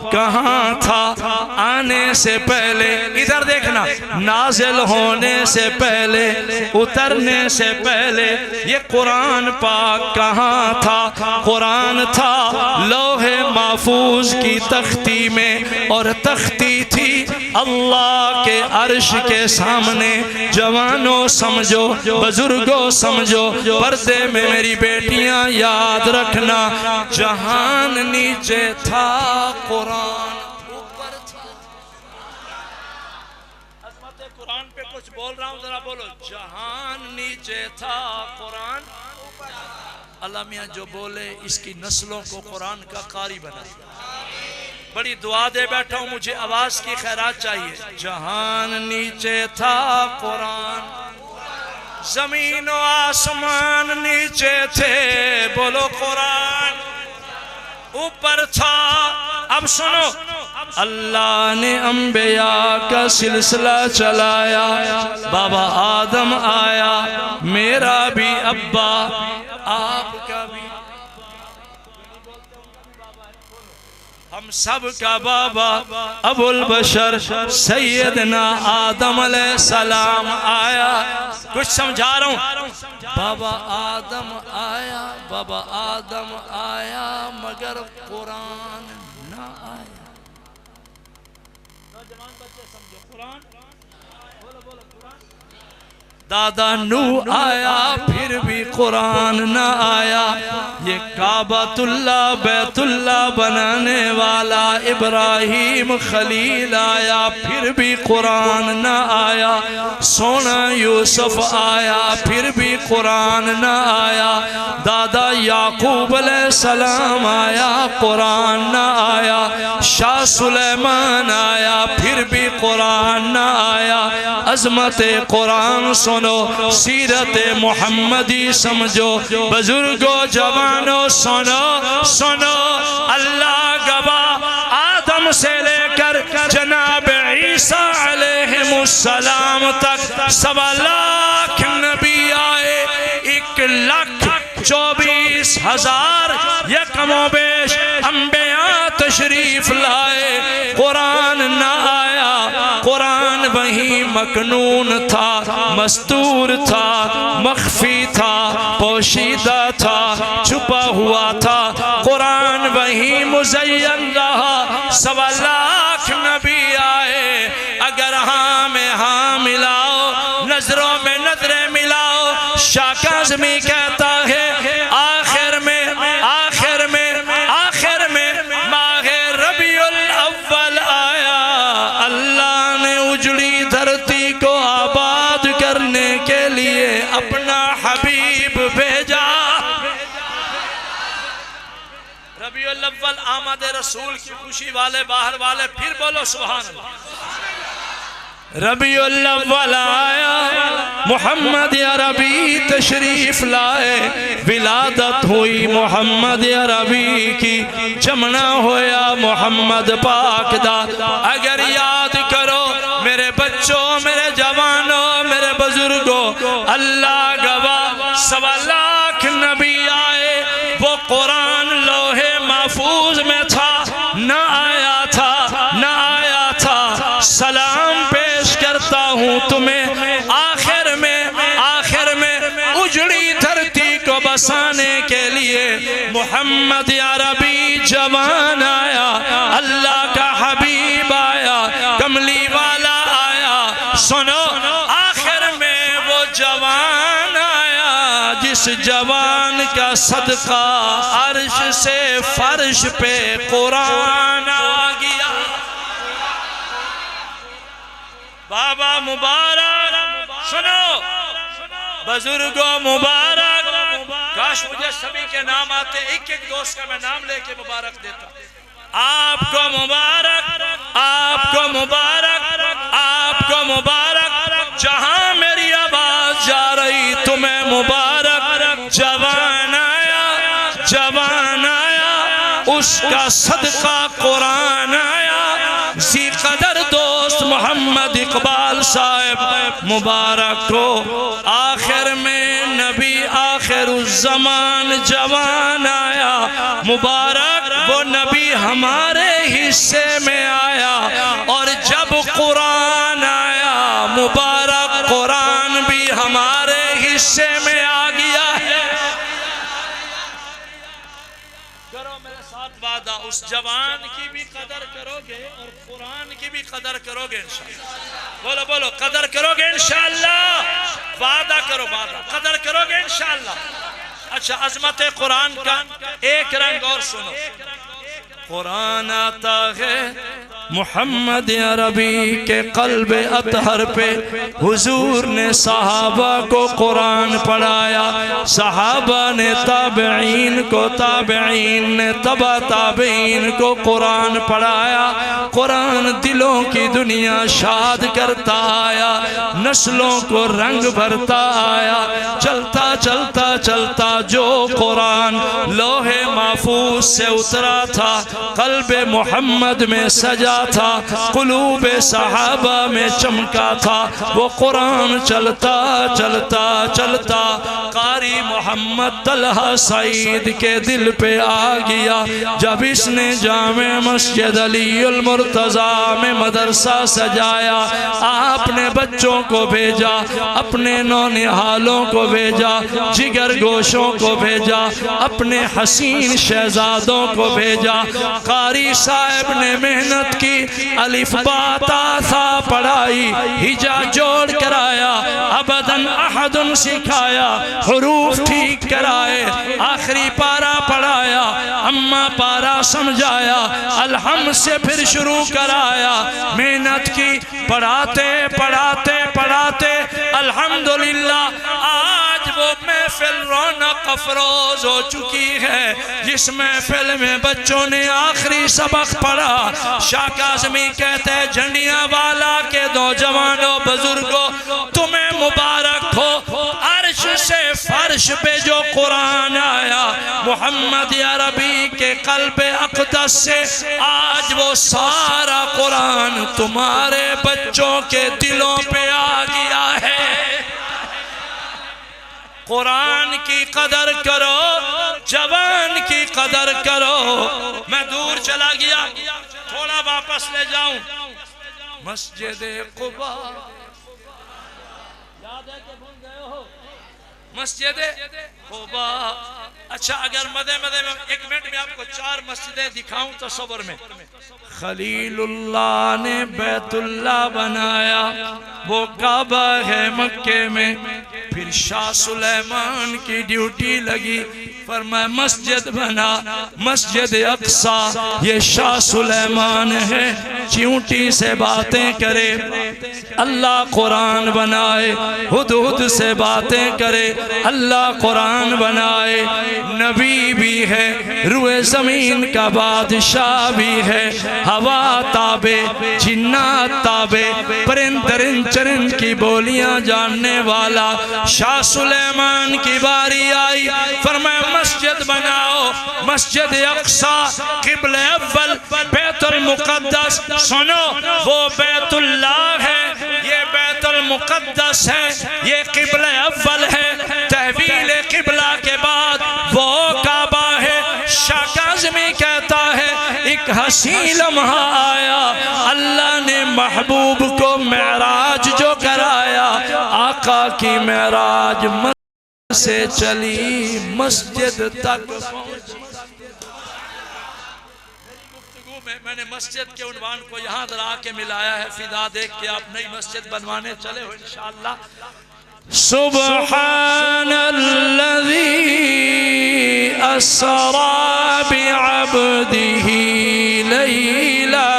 कहाँ था आने से पहले? इधर देखना, नाजिल होने से पहले, उतरने से पहले ये कुरान पाक कहाँ था? कुरान था लौहे महफूज की तख्ती में, और तख्ती थी अल्लाह के अर्श के सामने। जवानों समझो, बुजुर्गों समझो, पर्दे में मेरी बेटियां याद रखना, जहान नीचे था कुरान ऊपर था। अज़मत कुरान पे कुछ बोल रहा हूं, जरा बोलो। जहान नीचे था कुरान ऊपर। अल्लाह मियां जो बोले इसकी नस्लों को कुरान का कारी बनाए। बड़ी दुआ दे बैठा हूं, मुझे आवाज की खैरात चाहिए। जहान नीचे था कुरान, जमीन और आसमान नीचे थे, बोलो कुरान ऊपर था। अब सुनो, अल्लाह ने अंबिया का सिलसिला चलाया। बाबा आदम आया, मेरा भी अब्बा, आपका भी, हम सब का बाबा अबुल बशर सैयदना आदम अलैहिस्सलाम आया। कुछ समझा रहा हूँ। बाबा आदम आया, बाबा आदम आया, मगर कुरान ना आया। नौजवान बच्चे समझो, कुरान बोलो, बोलो कुरान। दादा नूह आया, फिर भी कुरान ना आया। ये काबतुल्ला बैतुल्ला बनाने वाला इब्राहिम खलील आया, फिर भी कुरान ना आया। सोना यूसुफ आया, फिर भी कुरान ना आया। दादा याकूब अलैहिस्सलाम आया, कुरान ना आया। शाह सुलेमान आया, फिर भी कुरान ना आया। अजमत कुरान सुनो, सीरत मोहम्मदी समझो, बुजुर्गों जवानों सुनो, सुनो। अल्लाह गवाह, आदम से लेकर जनाब ईसा अलैहिमुस्सलाम तक 1.25 लाख नबी आए। 1,24,000 यकमोबेश अंबिया तशरीफ लाए। कुरान ना आया। कुरान वही मकनून था, मस्तूर था, मख्फी था, पोशीदा था, छुपा हुआ था। कुरान वही मुज़य्यन रहा। 1.25 लाख नबी आए। अगर हाँ में हाँ मिलाओ, नजरों में नजरें मिलाओ, शाह काज़मी कहता है आखिर में माहे रबीउल अव्वल आया। अल्लाह ने उजड़ी धरती को आबाद करने के लिए अपना हबीब भेजा। रबीउल अव्वल आमद रसूल की खुशी वाले बाहर वाले फिर बोलो सुभान अल्लाह। रबीउल अव्वल आया, मोहम्मद अरबी तशरीफ लाए, विलादत हुई मोहम्मद अरबी की, जमना होया मोहम्मद पाक दा। अगर याद करो मेरे बच्चों, मेरे जवानों, मेरे बुजुर्गों, अल्लाह गवाह 1.25 लाख नबी आए, वो कुरान लोहे महफूज में था, न आया था, न आया था। सलाम पेश करता हूँ तुम्हें आखिर में उजड़ी धरती को बसाने के लिए मोहम्मद अरबी जवान आया, अल्लाह का हबीब आया, कमली वाला आया। सुनो, आखिर में वो जवान आया जिस जवान का सदका अर्श से फर्श पे कुरान आ गया। बाबा मुबारक, सुनो बुजुर्गों मुबारक। काश मुझे सभी के नाम आते, एक एक दोस्त का मैं नाम लेके मुबारक देता। आपको मुबारक, आपको मुबारक, आपको मुबारक। जहां मेरी आवाज जा रही तुम्हें मुबारक। जवान आया, जवान आया, उसका सदका कुरान आया। सी कदर दोस्त मोहम्मद इकबाल साहब मुबारक हो। आखिर में नबी आखिर उस जमान जवान आया, मुबारक वो नबी हमारे हिस्से में आया। और जब कुरान आया, मुबारक कुरान भी हमारे हिस्से में आ गया है। करो मेरे साथ वादा, उस जवान की भी कदर करोगे और कुरान की भी कदर करोगे इंशाअल्लाह। बोलो बोलो, कदर करोगे इंशाअल्लाह। वादा करो, वादा कदर करोगे इंशाअल्लाह। अच्छा, अजमत कुरान का एक रंग और सुनो। कुरान आता है मोहम्मद अरबी के कल्ब अतहर पे, हुजूर ने सहाबा को कुरान पढ़ाया, सहाबा ने ताबईन को, ताबईन ने तबा ताबईन को कुरान पढ़ाया। कुरान दिलों की दुनिया शाद करता आया, नस्लों को रंग भरता आया। चलता चलता चलता जो कुरान लोहे महफूज से उतरा था, कल्ब मोहम्मद में सजा था, कुलूब सहाबा में चमका था, वो कुरान चलता चलता चलता कारी मोहम्मद तलहा सईद के दिल पे आ गया। जब इसने जामे मस्जिद अलीउल मुर्तजा में मदरसा सजाया, आपने बच्चों को भेजा, अपने नौनिहालों को भेजा, जिगर गोशों को भेजा, अपने हसीन शहजादों को भेजा। कारी साहब ने मेहनत की, अलिफ बा ता सा पढ़ाई, हिजा जोड़ कराया, अबदन अहदुन सिखाया, हुरूफ ठीक कराए, आखिरी पारा पढ़ाया, अम्मा पारा समझाया, अलहम से फिर शुरू कराया। मेहनत की, पढ़ाते पढ़ाते पढ़ाते अल्हम्दुलिल्लाह आज वो महफिल रौनक अफरोज हो चुकी है, जिस महफिल में बच्चों ने आखिरी सबक पढ़ा। शाह काज़मी कहते हैं, झंडिया वाला के नौजवानों बुजुर्गों, तुम्हें मुबारक हो। अर्श से फर्श पे जो कुरान आया मोहम्मद अरबी के कल्ब अक़दस से, आज वो सारा कुरान तुम्हारे बच्चों के दिलों पे आ गया है। कुरान की कदर करो, जवान की कदर करो। मैं दूर चला गया, थोड़ा वापस ले जाऊं। मस्जिद कुबा याद है कि भूल गए हो? मस्जिद कुबा। अच्छा, अगर मदे मदे में 1 मिनट में आपको 4 मस्जिदें दिखाऊं तस्वर में। खलीलुल्लाह ने बैतुल्लाह बनाया, वो काबा है मक्के में। फिर शाह सुलेमान की ड्यूटी लगी, फरमाया मस्जिद बना, मस्जिद अक्सा। ये शाह सुलेमान है, चींटी से बातें करे, अल्लाह कुरान बनाए। हुदहुद से बातें करे, अल्लाह कुरान बनाए। नबी भी है, रुए जमीन का बादशाह भी है, हवा ताबे, जिन्नात ताबे, परिंद चरिंद की बोलियां जानने वाला शाह सुलेमान की बारी आई। फरमाया मस्जिद बनाओ, मस्जिद अक्सा, किबले अव्वल बैतुल मुकद्दस। सुनो, वो बैतुल्लाह है, ये बैतुल मुकद्दस है, ये किबले अव्वल है। तहवील किबला के बाद वो काबा है। शाह काज़मी कहता है एक हसी लम्हा आया, अल्लाह ने महबूब को मेराज जो कराया, आका की मेराज से चली मस्जिद तक पहुंची। मैंने मस्जिद के उन्वान को यहाँ ला के मिलाया है, फिदा देख के आप नई मस्जिद बनवाने चले हो इंशाअल्लाह। सुब्हानल्लज़ी अस्रा बिअब्दिही लैला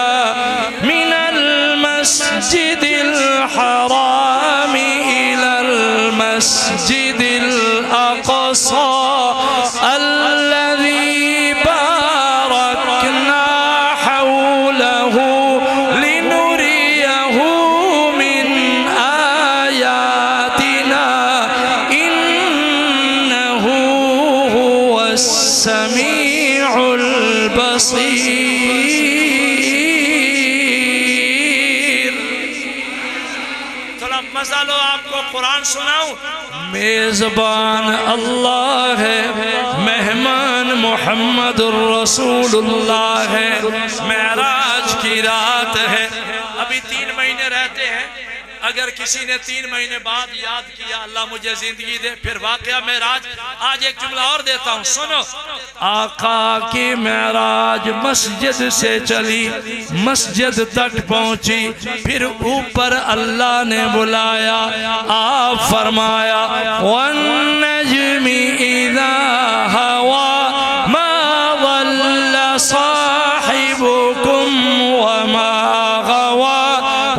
मिनल मस्जिदिल हराम इलल मस्जिदिल अक़सा अल्लज़ी बारकना हौलहु लिनुरियहु मिन आयातिना इन्नहु हुवस समीउल बसीर। थोड़ा मजा लो, आपको कुरान सुनाऊं। मेजबान अल्लाह है, मेहमान मोहम्मदुर रसूलुल्लाह है। मेराज की रात है, अभी 3 महीने रहते हैं। अगर किसी ने 3 महीने बाद याद किया अल्लाह मुझे जिंदगी दे, फिर वाकया मेराज। आज एक जुमला और देता हूँ, सुनो। आका की मेराज मस्जिद से चली, मस्जिद तक पहुंची, फिर ऊपर अल्लाह ने बुलाया। आप फरमाया वन्नज्मि इज़ा हवा मा ज़ल्ला साहिबुकुम वमा गवा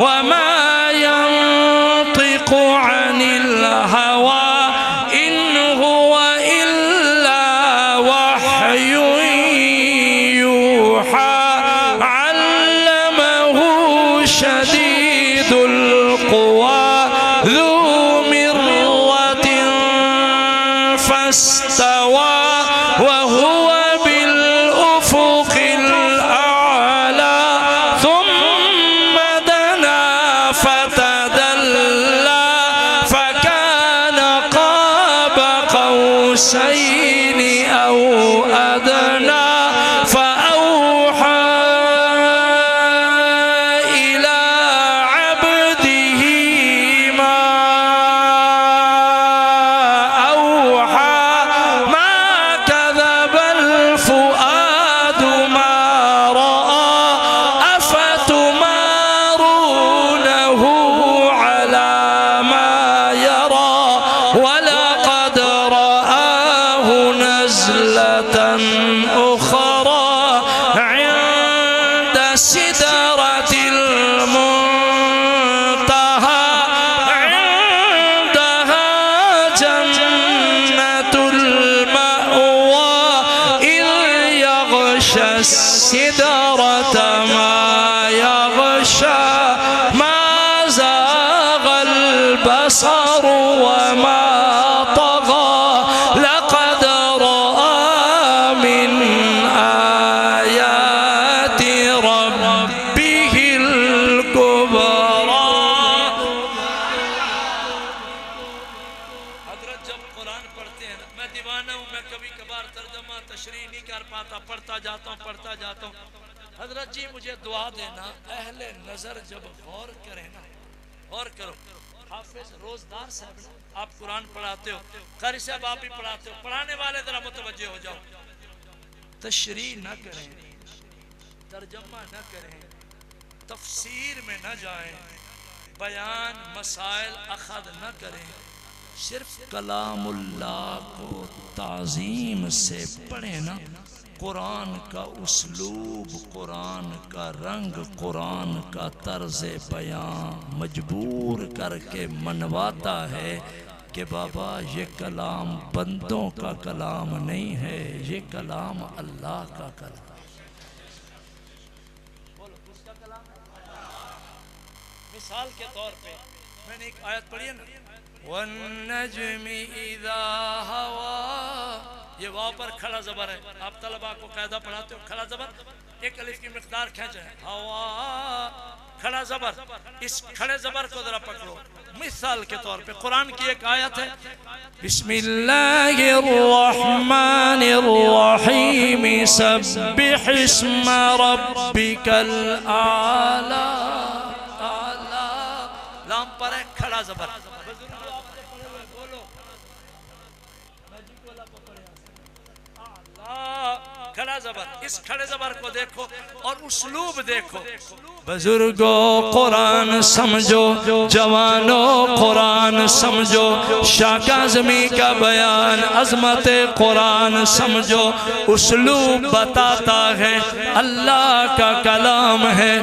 वमा सिदरत मा यग़शा मा ज़ाग़ल बसर वमा तग़ा लक़द रअा मिन आयाति रब्बिहिल कुबरा। हज़रत जब कुरान पढ़ते हैं, मैं दीवाना हूँ, मैं कभी कभार तर्जमा तशरीह नहीं कर पाता, पढ़ता जाता हूँ। हजरत जी मुझे दुआ देना, अहले नजर जब गौर करें ना, गौर करो। हाफिज रोजदार साहब आप कुरान पढ़ाते हो, कारी साहब आप भी पढ़ाते हो, पढ़ाने वाले जरा मुतवज्जे हो जाओ। तशरीह न करें, तर्जमा न करें, तफसीर में न जाएं, बयान मसाइल अखद न करें, सिर्फ कलामुल्लाह को ताज़ीम से पढ़े ना, कुरान का उसलूब, कुरान का रंग, कुरान का तर्ज बयां मजबूर करके मनवाता है कि बाबा ये कलाम बंदों का कलाम नहीं है, ये कलाम अल्लाह का कलाम। बोलो किसका कलाम है? मिसाल के तौर पे मैंने एक आयत पढ़ी है ना, वन्नज्मि इज़ा हवा, ये वाव पर खड़ा जबर है। आप तलबा को कायदा पढ़ाते हो, खड़ा जबर एक अलिफ की मिकदार खींचे, हवा खड़ा जबर, इस खड़े जबर को जरा पकड़ो। मिसाल के तौर पे कुरान की एक आयत है, बिस्मिल्लाहिर्रहमानिर्रहीम सब्बिह इस्मा रब्बिकल आला। आला लाम पर है खड़ा जबर, खड़ा जबर, इस खड़े जबर को देखो और उसलूब देखो। बुजुर्गों कुरान समझो, जवानों कुरान समझो, शाह काज़मी का बयान अज़मत कुरान समझो। उसलूब बताता है अल्लाह का कलाम है,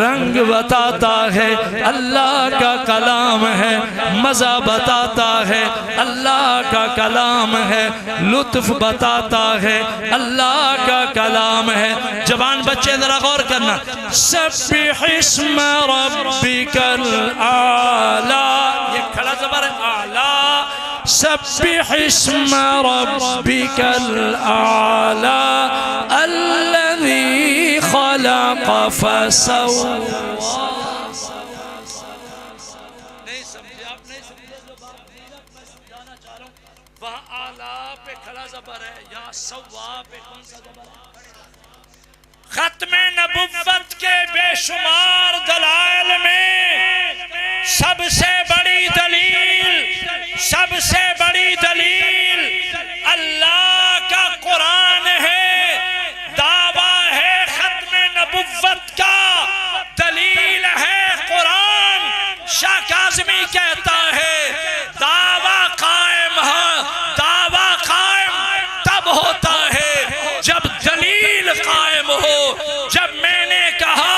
रंग बताता है अल्लाह का कलाम है, मज़ा बताता है अल्लाह का कलाम है, लुत्फ बताता है अल्लाह का कलाम है। जवान बच्चे जरा गौर करना, सब्बिह इस्मा रब्बिकल आला, ये खड़ा जबर है आला, सब्बिह इस्मा रब्बिकल आला अल्लज़ी खलक़ फसव्वा। नहीं समझे आप? नहीं समझे जो बात मैं समझाना चाह रहा हूँ, वहाँ आला पे खड़ा जबर है, यहाँ सव्वा पे कौन सा जबर है? खत्मे नबुव्वत के बेशुमार दलाइल में सबसे बड़ी दलील, सबसे बड़ी दलील अल्लाह का कुरान है। दावा है खत्मे नबुव्वत का, दलील है कुरान। शाह काज़मी कहता है दावा कायम है, दावा कायम तब होता है जब दलील कायम हो। जब मैंने कहा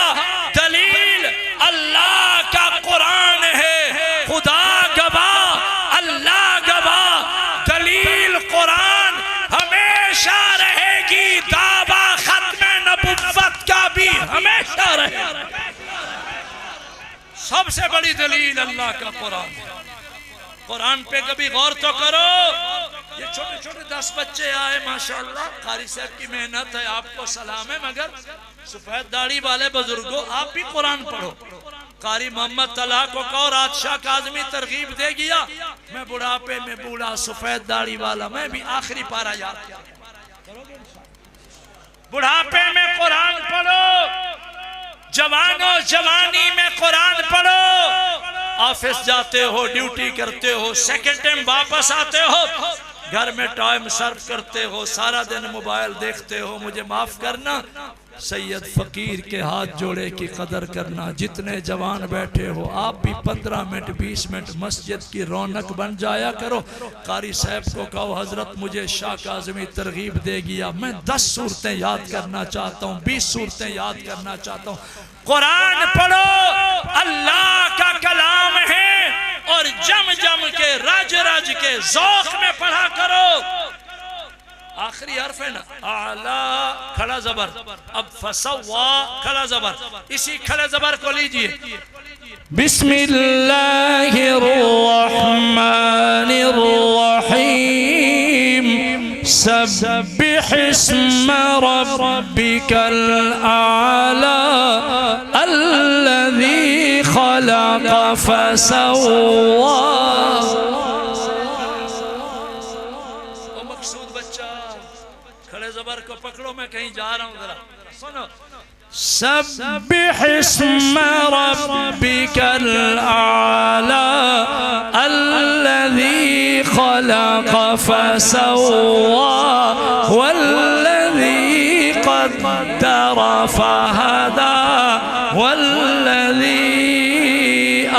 दलील अल्लाह का कुरान है, खुदा गवाह, अल्लाह गवाह, दलील कुरान हमेशा रहेगी, दावा खत्मे नबुव्वत का भी हमेशा रहेगा। सबसे बड़ी दलील अल्लाह का कुरान है। कुरान पे कभी गौर तो करो। ये छोटे छोटे 10 बच्चे आए माशाअल्लाह, कारी साहब की मेहनत है, आपको सलाम है, मगर सफेद दाढ़ी वाले बुजुर्गों आप भी कुरान पढ़ो। कारी मोहम्मद तला को कहो रात शाह काज़मी तरगीब दे गया, मैं बुढ़ापे में बूढ़ा सफेद दाढ़ी वाला, मैं भी आखिरी पारा याद करोगे। बुढ़ापे में कुरान पढ़ो, जवानों जवानी में कुरान पढ़ो। ऑफिस जाते हो, ड्यूटी करते हो, सेकंड टाइम वापस आते हो, घर में टाइम सर्व करते हो, सारा दिन मोबाइल देखते हो, मुझे माफ करना, सैयद फकीर के हाथ जोड़े की कदर करना। जितने जवान बैठे हो आप भी 15 मिनट 20 मिनट मस्जिद की रौनक बन जाया करो। कारी साहब को कहो हजरत मुझे शाह काज़मी तरगीब दे गया, मैं 10 सूरतें याद करना चाहता हूँ, 20 सूरतें याद करना चाहता हूँ। कुरान पढ़ो, अल्लाह का कलाम है, और जम जम के रज रज के ज़ौक़ में पढ़ा करो। आखिरी हर्फ है ना, आला खड़ा जबर, अब फसव्वा खड़ा जबर, इसी खड़े जबर को लीजिए, बिस्मिल्लाहिर्रहमानिर्रहीम सब्बिह इस्मा रब्बिकल आला अल्लज़ी खलक़ फसव्वा। जबर को पकड़ो, मैं कहीं जा रहा हूं, जरा सुनो। सब्बिह इस्मा रब्बिकल आला अल्लज़ी खलक़ फसव्वा वल्लज़ी क़द्दर फहदा वल्लज़ी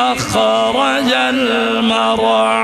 अख़रजल मरआ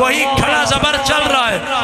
कोई खड़ा जबर चल रहा है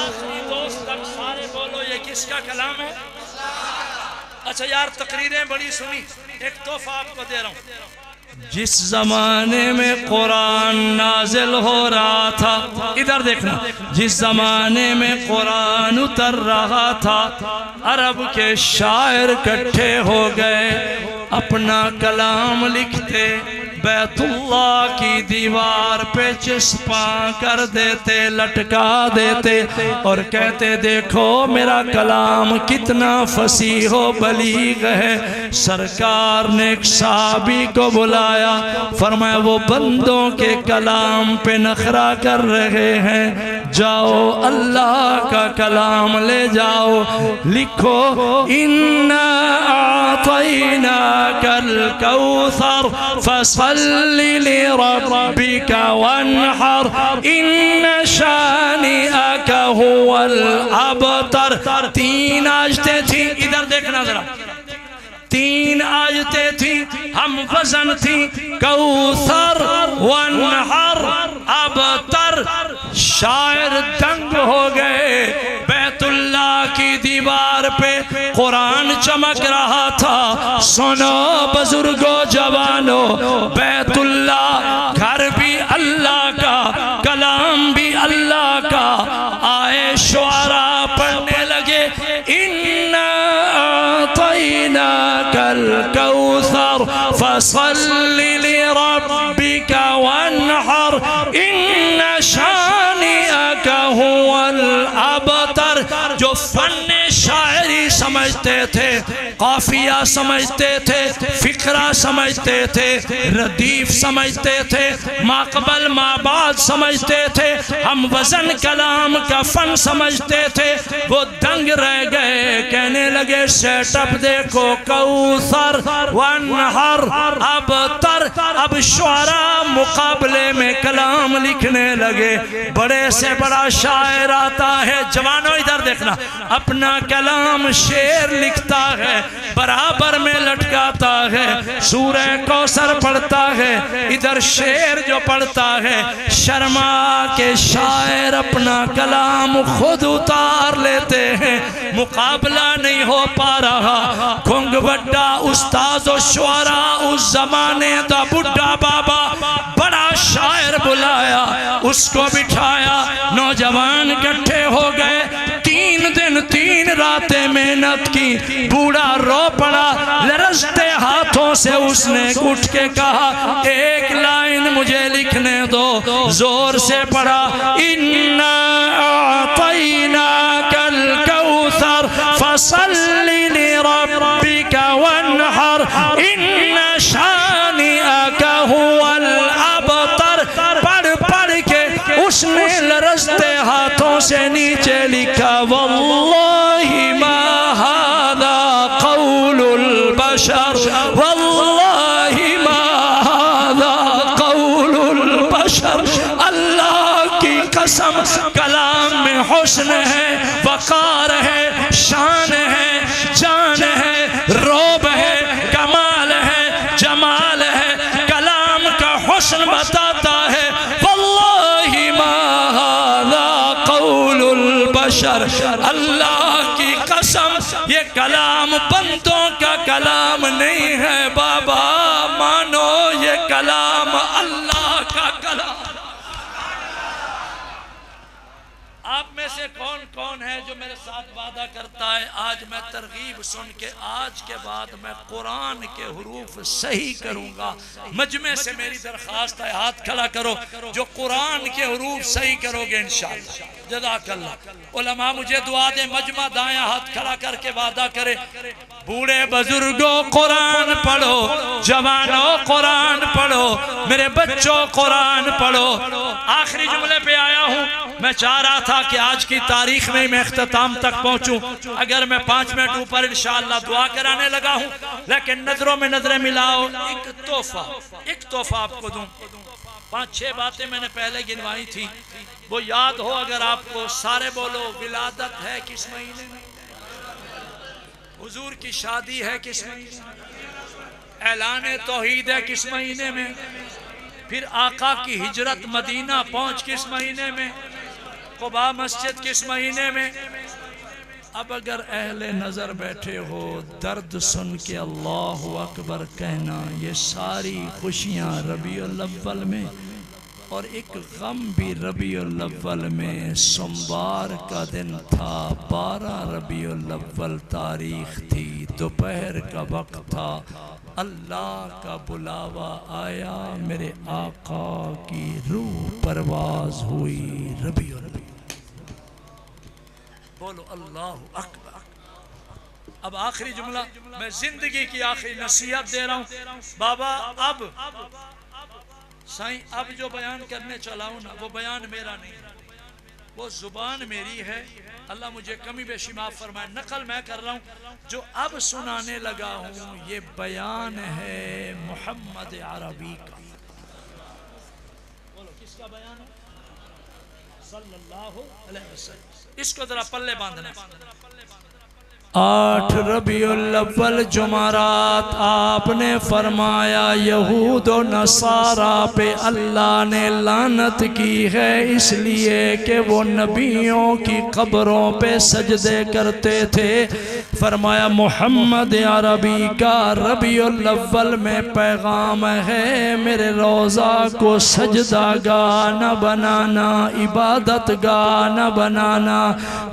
आखिरी दोस्त तक सारे बोलो ये किसका कलाम है? अच्छा यार तकरीरें बड़ी सुनी, एक तोहफा आपको दे रहा हूँ। जिस जमाने में कुरान नाजिल हो रहा था, इधर देखना, जिस जमाने में कुरान उतर रहा था अरब के शायर इकट्ठे हो गए, अपना कलाम लिखते, बैतुल्लाह की दीवार पे चिस्पा कर देते, लटका देते और कहते देखो मेरा कलाम कितना फसीह व बलीग है। सरकार ने एक साहबी को बुलाया, फरमाया वो बंदों के कलाम पे नखरा कर रहे हैं, जाओ अल्लाह का कलाम ले जाओ, लिखो इन्ना आतैना कल कौसर फसल्लि लिरब्बिका वन्हर इन्न शानिअका हुवल अबतर। तीन आयतें थी, इधर देखना जरा, तीन आयतें थी, हम वजन थी, कौसर वन्हर अबतर। शायर दंग हो गए, बैतुल्लाह की दीवार पे कुरान चमक रहा था। सुनो बुजुर्गो जवानो, बैतुल्लाह घर भी अल्लाह का, कलाम भी अल्लाह का। आए शुआरा पढ़ने लगे, इन्ना आतैना कल कौसर फसल्लि लिरब्बिका वन्हर इन्न शानिअका हुवल अबतर। जो फन्ने शायरी समझते थे, काफिया समझते थे, फिक्रा समझते थे, रदीफ समझते थे, माकबल माबाद समझते थे, हम वजन कलाम का फन समझते थे, वो दंग रह गए। कहने लगे सेटअप देखो, कौसर वन्हर अबतर। अब शुआरा मुकाबले में कलाम लिखने लगे। बड़े से बड़ा शायर आता है, जवानों इधर देखना, अपना कलाम शेर लिखता है, बराबर में लटकाता है, सूरह कौसर पढ़ता है, इधर शेर जो पढ़ता है। शर्मा के शायर अपना कलाम खुद उतार लेते हैं, मुकाबला नहीं हो पा रहा। खुंग बड्डा उस्ताद और शुआरा उस जमाने का बुढ़ा बाबा बड़ा शायर बुलाया, उसको बिठाया, नौजवान इकट्ठे हो गए। 3 दिन 3 रातें मेहनत की, बूढ़ा रो पड़ा, लरजते हाथों से उसने उठ के कहा एक लाइन मुझे लिखने दो। जोर से पढ़ा, इन्ना आतैना कल कौसर फसल्लि लिरब्बिका वन्हर इन्न शानिअका हुवल से नीचे लिखा वल्लाहि मा हादा कौलुल बशर, वल्लाहि मा हादा कौलुल बशर। अल्लाह की कसम कलाम में हुस्न है, वकार है, शान है, जान है, रोब है, कमाल है, जमाल है। कलाम का हुस्न बताता है वल्लाहि मा हादा कौलुल बशर। अल्लाह की कसम ये कलाम बंदों का कलाम नहीं है बाबा, मानो ये कलाम अल्लाह का कलाम। आप में से कौन कौन है जो मेरे साथ वादा करता है आज मैं तरगीब सुन के आज के बाद मैं कुरान के हुरूफ सही करूंगा? मजमे से मेरी दरख्वास्त है, हाथ खड़ा करो जो कुरान के हुरूफ सही करोगे इंशाअल्लाह। जज़ाकल्लाह। उलमा मुझे दुआ दे, मजमा दाया हाथ खड़ा करके वादा करे। बूढ़े बुजुर्गों कुरान पढ़ो, जवानों कुरान पढ़ो, मेरे बच्चों कुरान पढ़ो। आखिरी जुमले पे आया हूँ। मैं चाह रहा था कि आज की तारीख में मैं इख्तिताम तक पहुंचूं। अगर मैं 5 मिनट ऊपर इंशाअल्लाह दुआ कराने लगा हूं, लेकिन नजरों में नजरें मिलाओ। एक तोहफा आपको दूं। 5-6 बातें मैंने पहले गिनवाई थी, वो याद हो अगर आपको। सारे बोलो। विलादत है किस महीने में? हुजूर की शादी है किस महीने में? ऐलान तौहीद है किस महीने में? फिर आका की हिजरत मदीना पहुंच किस महीने में? कुबा मस्जिद किस महीने में? अब अगर अहले नजर बैठे हो, दर्द सुन के अल्लाह अकबर कहना। ये सारी खुशियां रबीउल अव्वल में और एक गम भी रबीउल अव्वल में। सोमवार का दिन था, 12 रबीउल अव्वल तारीख थी, दोपहर का वक्त था। अल्लाह का बुलावा आया, मेरे आका की रूह परवाज हुई रबीउल अव्वल। बोलो अल्लाह अकबर। अब आखिरी जुमला, मैं जिंदगी की आखिरी नसीहत दे रहा हूँ बाबा। अब साईं, अब जो बयान करने चला हूं ना, वो बयान मेरा नहीं, वो जुबान मेरी है। अल्लाह मुझे कमी बेशी माफ फरमाए। नकल मैं कर रहा हूँ। जो अब सुनाने लगा हूँ ये बयान है मोहम्मद अरबी का। बोलो किसका बयान है? सल्लल्लाहु अलैहि वसल्लम। इसको जरा पल्ले बांधना। 8 रबीउल अव्वल जुमारात आपने फरमाया यहूद और नसारा पे अल्लाह ने लानत की है, इसलिए कि वो नबियों की कब्रों पे सजदे करते थे। फरमाया मोहम्मद अरबी का रबीउल अव्वल में पैगाम है, मेरे रोज़ा को सजदा गाह न बनाना, इबादत गाह न बनाना,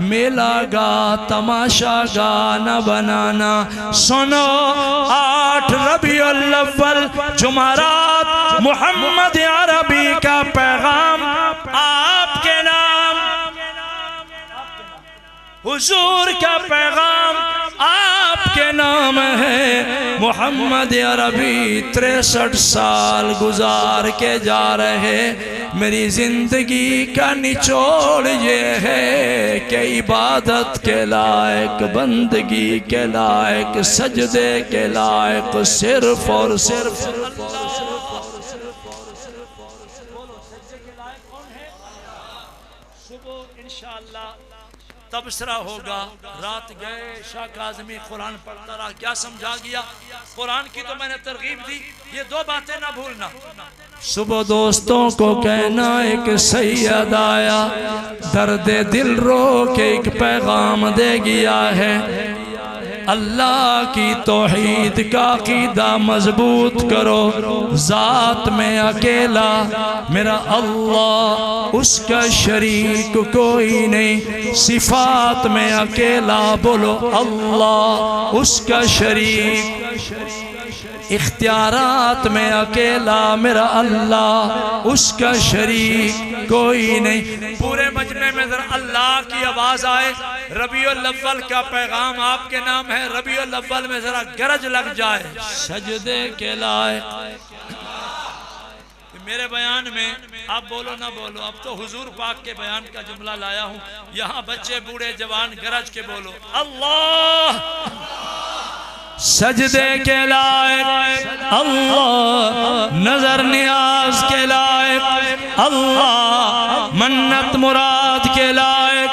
मेला गाह, तमाशा गाह न बनाना। सुनो, 8 रबीउल अव्वल जुमारात मोहम्मद अरबी का पैगाम आपके नाम, हुजूर का पैगाम आपके नाम है। मोहम्मद अरबी 63 साल गुजार के जा रहे। मेरी जिंदगी का निचोड़ ये है कि इबादत के लायक, बंदगी के लायक, सजदे के लायक सिर्फ और सिर्फ सुबह इंशाअल्लाह तबसरा होगा। रात गए शाह काज़मी कुरान पढ़ता रहा, क्या समझा गया कुरान की तो मैंने तरगीब दी। ये 2 बातें ना भूलना। सुबह दोस्तों को कहना एक सैयद आया, दर्द दिल रो के एक पैगाम दे गया है। अल्लाह की तौहीद का अकीदा मजबूत करो। ज़ात में अकेला मेरा अल्लाह, उसका शरीक कोई नहीं। सिफात में अकेला, बोलो अल्लाह, उसका शरीक। इख्तियारात में अकेला मेरा अल्लाह, उसका शरीक कोई नहीं। पूरे मजमे में जरा अल्लाह की आवाज आए। रबीउल अव्वल का पैगाम आपके नाम है। रबीउल अव्वल में जरा गरज लग जाए सजदे के लायक। मेरे बयान में आप बोलो ना बोलो, अब तो हुजूर पाक के बयान का जुमला लाया हूं, यहाँ बच्चे बूढ़े जवान गरज के बोलो अल्लाह। सजदे के लायक अल्लाह, नजर नियाज के लायक अल्लाह, मन्नत मुराद के लायक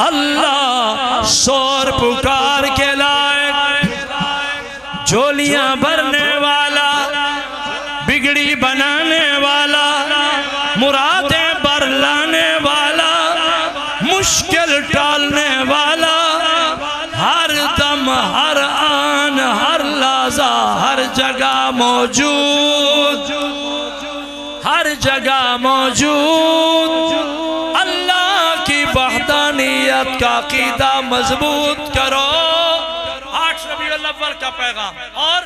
अल्लाह, शोर पुकार के लायक, झोलियां भरने वाला, बिगड़ी बनाने वाला, मुरादें बर लाने वाला, मुश्किल टालने वाला, हर दम हर आन हर लाजा हर जगह मौजूद, हर जगह मौजूद। अल्लाह की वहदानियत का अकीदा मजबूत करो। 8 रबीउल अव्वल का पैगाम और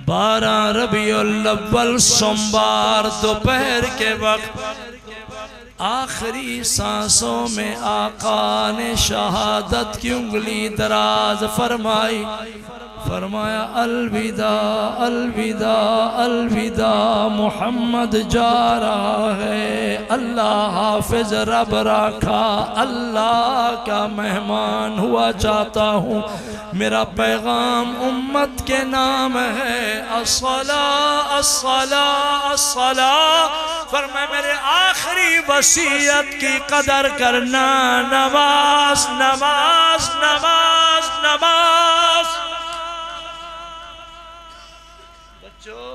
12 रबीउल अव्वल सोमवार दोपहर के वक्त आखिरी सांसों में आका ने शहादत की उंगली दराज फरमाई, फरमाया अलविदा अलविदा अलविदा, मोहम्मद जा रहा है, अल्लाह हाफिज रब रखा, अल्लाह का मेहमान हुआ चाहता हूँ। मेरा पैगाम उम्मत के नाम है अस्सला अस्सला अस्सला। फरमाया मेरे आखिरी वसीयत की कदर करना, नमाज नमाज नमाज नमाज। बच्चों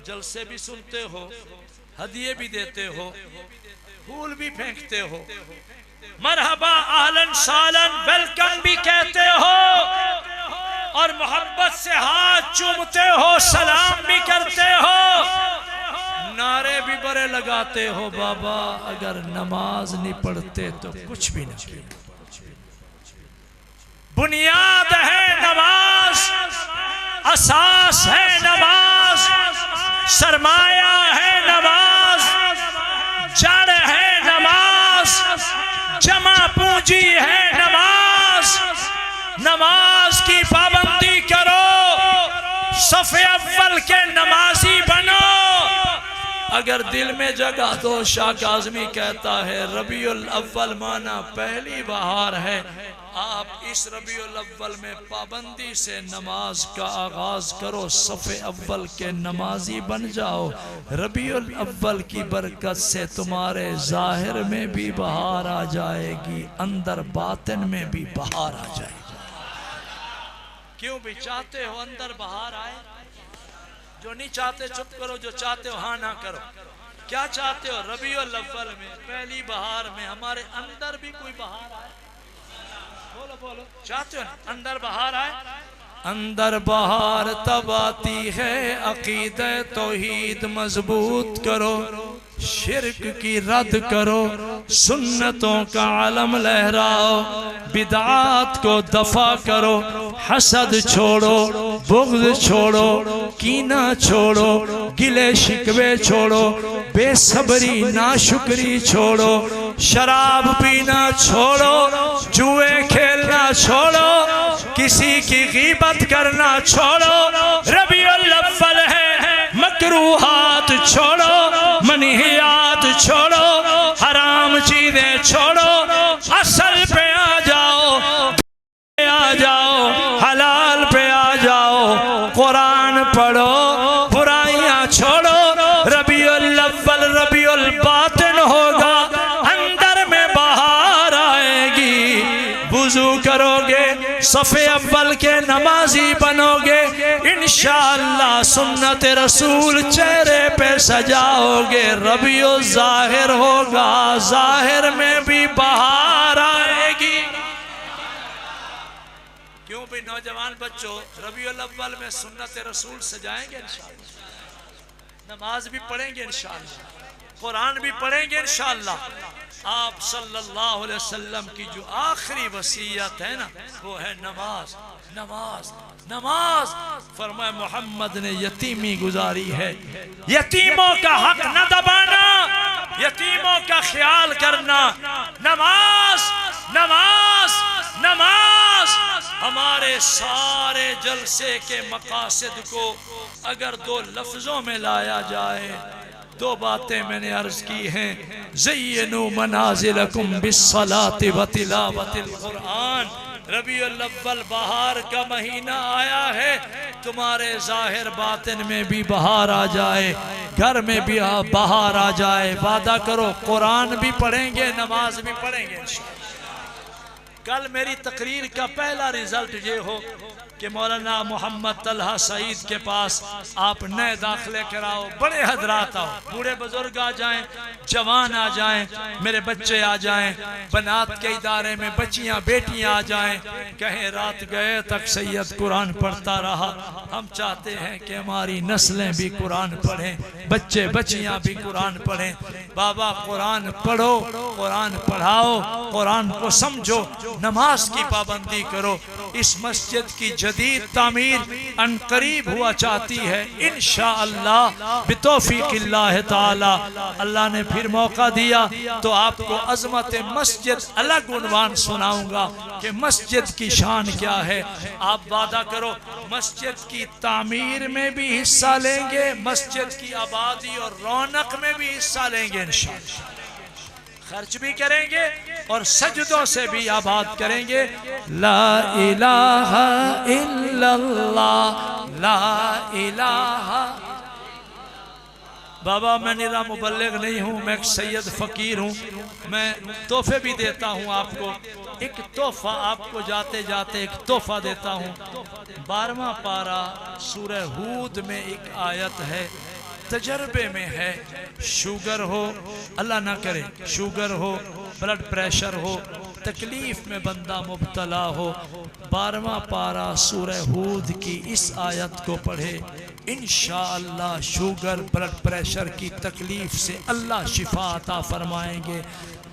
जलसे भी सुनते हो, हदिये भी देते हो, फूल भी फेंकते हो, मरहबा आहलन सालन वेलकम भी कहते हो, और मोहब्बत से हाथ चूमते हो, सलाम भी करते हो, नारे भी बड़े लगाते हो। बाबा अगर नमाज नहीं पढ़ते तो कुछ भी नहीं। बुनियाद है नमाज, असास है नमाज, सरमाया है नमाज, जड़ है नमाज, जमा पूंजी है नमाज। नमाज की पाबंदी करो, सफ़े अव्वल के नमाजी बनो। अगर दिल में जगह दो, शाह काज़मी कहता है रबीउल अव्वल माना पहली बहार है। आप इस रबीउल अव्वल में पाबंदी से नमाज का आगाज करो, सफ़े अव्वल के नमाजी बन जाओ। रबीउल अव्वल की बरकत से तुम्हारे जाहिर में भी बहार आ जाएगी, अंदर बातिन में भी बहार आ जाएगी। क्यों भी चाहते हो अंदर बहार आए? जो नहीं चाहते चुप करो, जो चाहते हो हाँ ना करो। क्या चाहते हो? रबीउल अव्वल में पहली बहार में हमारे अंदर भी कोई बहार आए। बोलो बोलो, चाहते हो अंदर बहार आए? अंदर बहार तब आती है अकीदे तौहीद मजबूत करो, शिरक की रद्द करो, सुन्नतों का आलम लहराओ, बिदात को दफा करो, हसद छोड़ो, बुग़्ज़ छोड़ो, कीना छोड़ो, गिले शिकवे छोड़ो, बेसब्री नाशुक्री छोड़ो, शराब पीना छोड़ो, जुए खेलना छोड़ो, किसी की गीबत करना छोड़ो। रबीउल अव्वल है, मकरूहात छोड़ो, मनहियात छोड़ो, हराम चीजें छोड़ो, असल पे आ जाओ, आ जाओ, हलाल पे आ जाओ, कुरान पढ़ो, बुराइयां छोड़ो। रबीउल अव्वल रबीउल बातिन होगा, अंदर में बहार आएगी। वुज़ू करोगे, सफ़े अव्वल के नमाजी बनोगे, इंशाअल्लाह सुन्नत रसूल चेहरे पे सजाओगे। रबीउल ज़ाहिर होगा, ज़ाहिर में भी बहार आएगी। क्यों भी नौजवान बच्चों रबीउल अव्वल में सुन्नत रसूल सजाएंगे इंशाअल्लाह, नमाज भी पढ़ेंगे इंशाअल्लाह, कुरान भी पढ़ेंगे इंशाअल्लाह। आप सल्लल्लाहु अलैहि वसल्लम की जो आखिरी वसीयत है ना, वो है नमाज नमाज नमाज। फरमाया मोहम्मद ने यतीमी गुजारी है, यतीमों का हक न दबाना, यतीमों का ख्याल करना। नमाज नमाज नमाज। हमारे सारे जलसे के मकासद को अगर 2 लफ्जों में लाया जाए दो बातें मैंने अर्ज की हैं, ज़य्यनू मनाज़िलकुम बिस्सलाति व तिलावतिल कुरान। रबीउल अव्वल बहार का महीना आया है, तुम्हारे जाहिर बातिन में भी बहार आ जाए, घर में भी बहार आ जाए। वादा करो कुरान भी पढ़ेंगे, नमाज भी पढ़ेंगे। कल मेरी तकरीर का पहला रिजल्ट ये हो कि मौलाना मोहम्मद तलहा सईद के पास आप नए दाखिले कराओ, बड़े हजरात आओ, बूढ़े बुजुर्ग आ जाएं, जवान आ जाएं, मेरे बच्चे आ जाएं, बनात के इदारे में बच्चियां बेटियां आ जाएं, कहें रात गए तक सैयद कुरान पढ़ता रहा। हम चाहते हैं कि हमारी नस्लें भी कुरान पढ़ें, बच्चे बच्चियां भी कुरान पढ़ें। बाबा कुरान पढ़ो, कुरान पढ़ाओ, कुरान को समझो, नमाज की पाबंदी करो। इस मस्जिद की जदीद तामीर अनकरीब हुआ चाहती है इंशाअल्लाह बितौफीक़िल्लाह ताला। अल्लाह ने फिर मौका दिया तो आपको अज़मत मस्जिद अलग उन्वान सुनाऊंगा कि मस्जिद की शान क्या है। आप वादा करो मस्जिद की तामीर में भी हिस्सा लेंगे, मस्जिद की आबादी और रौनक में भी हिस्सा लेंगे इंशाअल्लाह। खर्च भी करेंगे और सजदों से भी आबाद करेंगे। ला इलाहा इल्लल्लाह, ला इलाहा। बाबा मैं निरा मुबल्लिग नहीं हूँ, मैं एक सैयद फ़कीर हूँ। मैं तोहफे भी देता हूँ आपको। एक तोहफा आपको जाते जाते एक तोहफा देता हूँ। 12वां पारा सूरह हूद में एक आयत है, तजर्बे में है। शुगर हो, अल्लाह ना करे, शुगर हो, ब्लड प्रेशर हो, तकलीफ में बंदा मुब्तला हो, 12वां पारा सूरह हूद की इस आयत को पढ़े, इंशाअल्लाह शुगर ब्लड प्रेशर की तकलीफ से अल्लाह शिफा अता फरमाएंगे।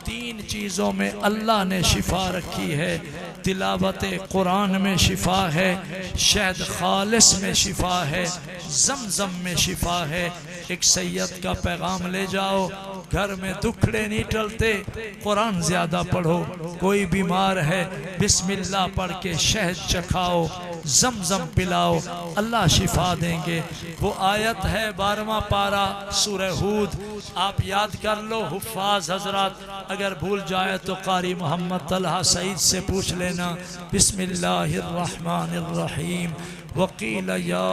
3 चीज़ों में अल्लाह ने शिफा रखी है। तिलावत कुरान में शिफा है, शहद खालिस में शिफा है, जमजम में शिफा है। एक सैयद का पैगाम ले जाओ, घर में दुखड़े नहीं टलते, कुरान ज़्यादा पढ़ो। कोई बीमार है बिस्मिल्लाह पढ़ के शहद चखाओ, जमजम पिलाओ, अल्लाह शिफा देंगे। वो आयत है 12वां पारा सूरह हूद, आप याद कर लो। हुफ़ाज़ हजरात अगर भूल जाए तो कारी मोहम्मद तलहा सईद से पूछ लेना। बिस्मिल्लाहिर्रहमानिर्रहीम। वकील या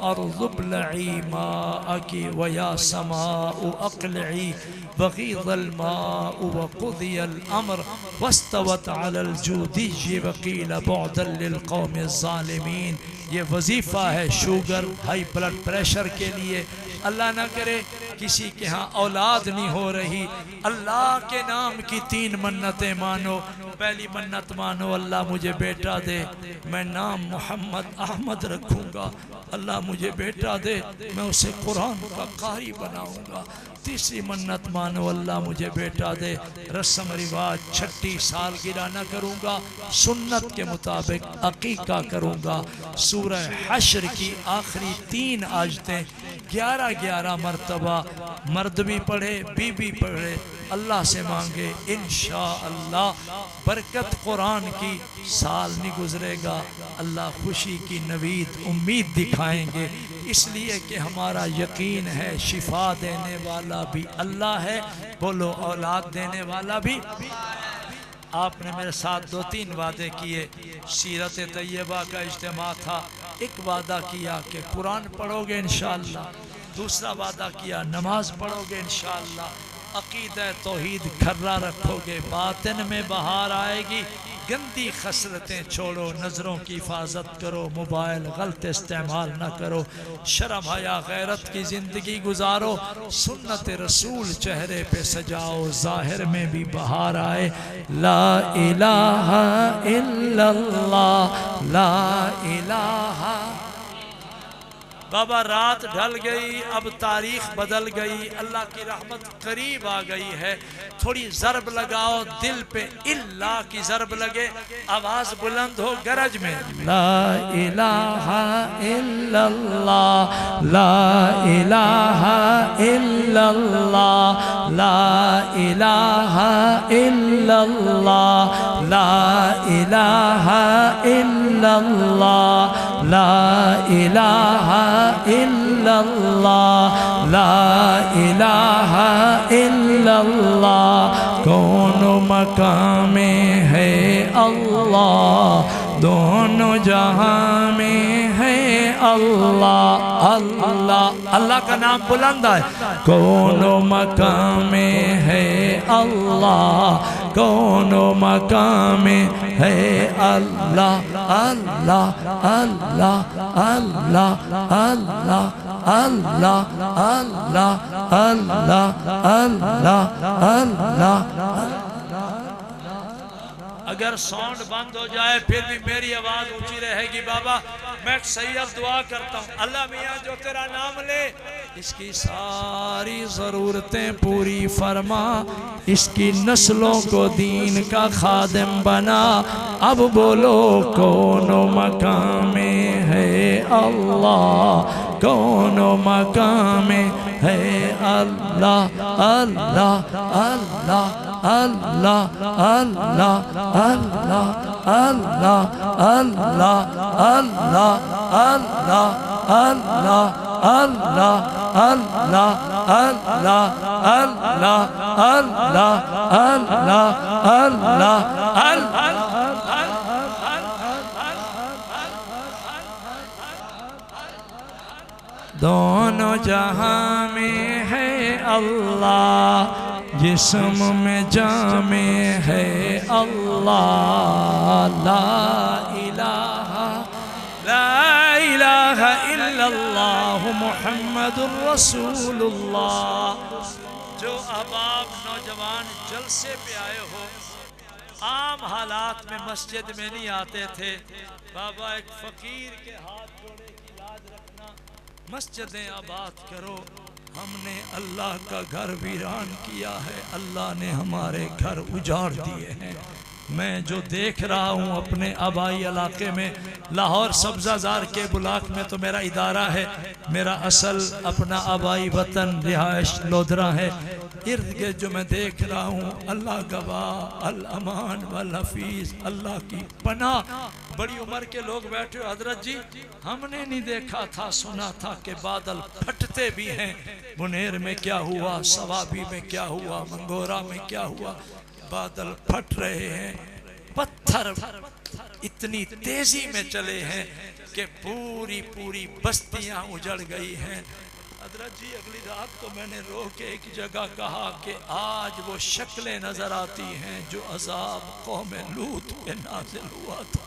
अर्ज़ इब्लई माअकी व या समाउ अक़लई वग़ीज़ल माउ व क़ुदियल अम्र वस्तवत अलल जूदिय्य वक़ील बुअदन लिल क़ौमिज़ ज़ालिमीन। ये वजीफ़ा है शुगर हाई ब्लड प्रेशर के लिए। अल्लाह ना करे किसी के यहाँ औलाद नहीं हो रही, अल्लाह के नाम की 3 मन्नतें मानो। पहली मन्नत मानो अल्लाह मुझे बेटा दे, मैं नाम मोहम्मद अहमद रखूँगा। अल्लाह मुझे बेटा दे, मैं उसे कुरान का कारी बनाऊँगा। तीसरी मन्नत मानो अल्लाह मुझे बेटा दे, रस्म रिवाज 6 सालगिरह न करूँगा, सुन्नत के मुताबिक अकीका करूँगा। सूरह हश्र की आखिरी 3 आयतें 11-11 मरतबा मर्द भी पढ़े, बीबी पढ़े, अल्लाह से मांगे, इंशाअल्लाह बरकत कुरान की। साल नहीं गुजरेगा, अल्लाह खुशी की नवीद उम्मीद दिखाएंगे। इसलिए कि हमारा यकीन है शिफा देने वाला भी अल्लाह है। बोलो औलाद देने वाला भी। आपने मेरे साथ 2-3 वादे किए। सीरत तैयबा का इज्तिमा था, एक वादा किया कि कुरान पढ़ोगे इंशाअल्लाह, दूसरा वादा किया नमाज पढ़ोगे इंशाअल्लाह, अकीदा तौहीद खर्रा रखोगे, बातिन में बहार आएगी। गंदी खसलतें छोड़ो, नज़रों की हिफाजत करो, मोबाइल गलत इस्तेमाल न करो, शर्म हया गैरत की ज़िंदगी गुजारो, सुन्नत रसूल चेहरे पे सजाओ, ज़ाहिर में भी बहार आए। ला इलाहा इल्लल्लाह, ला इलाहा। बाबा रात ढल गई, अब तारीख बदल गई, अल्लाह की रहमत करीब आ गई है। थोड़ी ज़रब लगाओ, दिल पे इल्ला की ज़रब लगे, आवाज़ बुलंद हो गरज में। ला इलाहा इल्लल्लाह, ला इलाहा इल्लल्लाह, ला इलाहा इल्लल्लाह, ला इलाहा इल्लल्लाह, ला इलाहा इल्लल्लाह, ला इलाहा इल्लल्लाह। कौनो मकाम में है अल्लाह, दोनों जहां में है अल्लाह। अल्लाह अल्लाह का नाम बुलंद है। कौनो मकाम में है अल्लाह, कौनो मकाम में है अल्लाह। अल्लाह अल्लाह अल्लाह अल्लाह अल्लाह अल्लाह अल्लाह अल्लाह अल्लाह। अगर साउंड बंद हो जाए फिर भी मेरी आवाज ऊंची रहेगी बाबा। मैं सैयद दुआ करता हूँ, अल्लाह मियाँ जो तेरा नाम ले इसकी सारी ज़रूरतें पूरी फरमा, इसकी नस्लों को दीन का खादिम बना। अब बोलो कौनो मकाम में है अल्लाह, कौनो मकाम में है अल्लाह। अल्लाह अल्लाह अल्लाह अल्लाह अल्लाह अल्लाह अल्लाह अल्लाह अल्लाह अल्लाह अल्लाह अल्लाह अल्लाह अल्लाह अल्लाह अल्लाह। दोनों जहां में है अल्लाह, जिस्म में जामे है अल्लाह। ला इलाहा इल्लल्लाह मुहम्मदुर रसूलुल्लाह। जो अहबाब नौजवान जलसे पे आए हो, आम हालात में मस्जिद में नहीं आते थे, बाबा एक फकीर के हाथ जोड़े की लाज रखना, मस्जिदें आबाद करो। हमने अल्लाह का घर वीरान किया है, अल्लाह ने हमारे घर उजाड़ दिए हैं। मैं जो देख रहा हूँ अपने आबाई इलाके में, लाहौर सब्जाजार के ब्लॉक में तो मेरा इदारा है, मेरा असल अपना आबाई वतन रिहाइश लोधरा है। इर्द गिर्द जो मैं देख रहा हूँ, अल्लाह गवाह, अल अमान वल हफीज, अल्लाह की पनाह। बड़ी उम्र के लोग बैठे हो हजरत जी, हमने नहीं देखा था, सुना था कि बादल फटते भी हैं। बुनेर में क्या हुआ, सवाबी में क्या हुआ, मंगोरा में क्या हुआ, बादल फट रहे हैं। पत्थर इतनी तेजी में चले हैं कि पूरी पूरी बस्तियां उजड़ गई हैं। हजरत जी अगली रात को मैंने रो के एक जगह कहा कि आज वो शक्लें नजर आती हैं जो अजाब कौम लूत पे नाजिल हुआ था,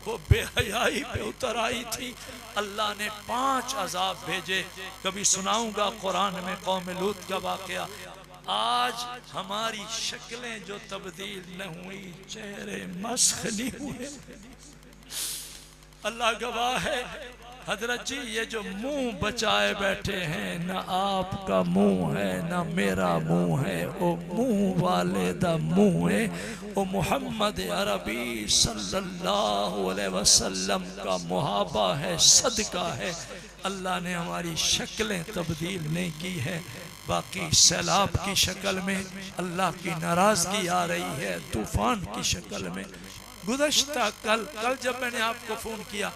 वो बेहयाई पे उतर आई थी। अल्लाह ने 5 अजाब भेजे, कभी सुनाऊंगा कुरान में कौम लूत का वाकया। आज हमारी शक्लें जो तब्दील न हुई, चेहरे मस्ख नहीं हुए। अल्लाह गवाह है हजरत जी, ये जो मुंह बचाए बैठे हैं, न आपका मुंह है न मेरा मुंह है, वो मुंह वाले दा मुंह है, वो मोहम्मद अरबी सल्लल्लाहु अलैहि वसल्लम का मुहाबा है, सदका है। अल्लाह ने हमारी शक्लें तब्दील नहीं की है। बाकी सैलाब की शक्ल में अल्लाह की नाराजगी आ रही है, तूफान की शक्ल में। गुज़श्ता कल जब मैंने आपको फ़ोन किया,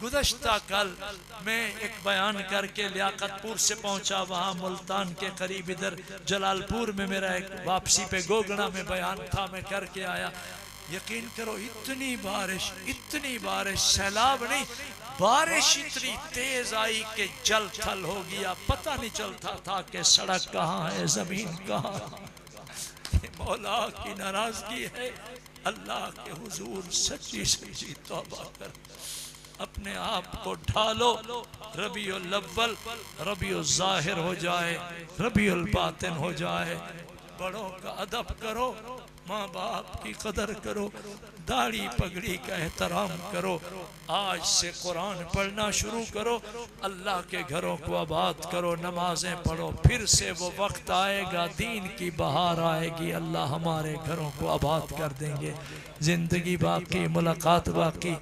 गुज़श्ता कल मैं एक बयान करके लियाकतपुर से पहुंचा, वहाँ मुल्तान के करीब इधर जलालपुर में मेरा एक वापसी पे गोगड़ा में बयान था, मैं करके आया। यकीन करो इतनी बारिश, सैलाब नहीं, बारिश इतनी तेज आई कि जल थल हो गया, पता नहीं चलता था कि सड़क कहाँ है, जमीन कहाँ है। मौला की नाराजगी है। अल्लाह के हुजूर सच्ची सच्ची तौबा कर, अपने आप को ढालो। रबीउल अव्वल, रबीउल ज़ाहिर हो जाए, रबीउल बातिन हो जाए। बड़ों का अदब करो, माँ बाप की कदर करो, दाढ़ी पगड़ी का एहतराम करो। आज से कुरान पढ़ना शुरू करो, अल्लाह के घरों को आबाद करो, नमाजें पढ़ो। फिर से वो वक्त आएगा, दीन की बहार आएगी, अल्लाह हमारे घरों को आबाद कर देंगे। ज़िंदगी बाकी, मुलाकात बाकी।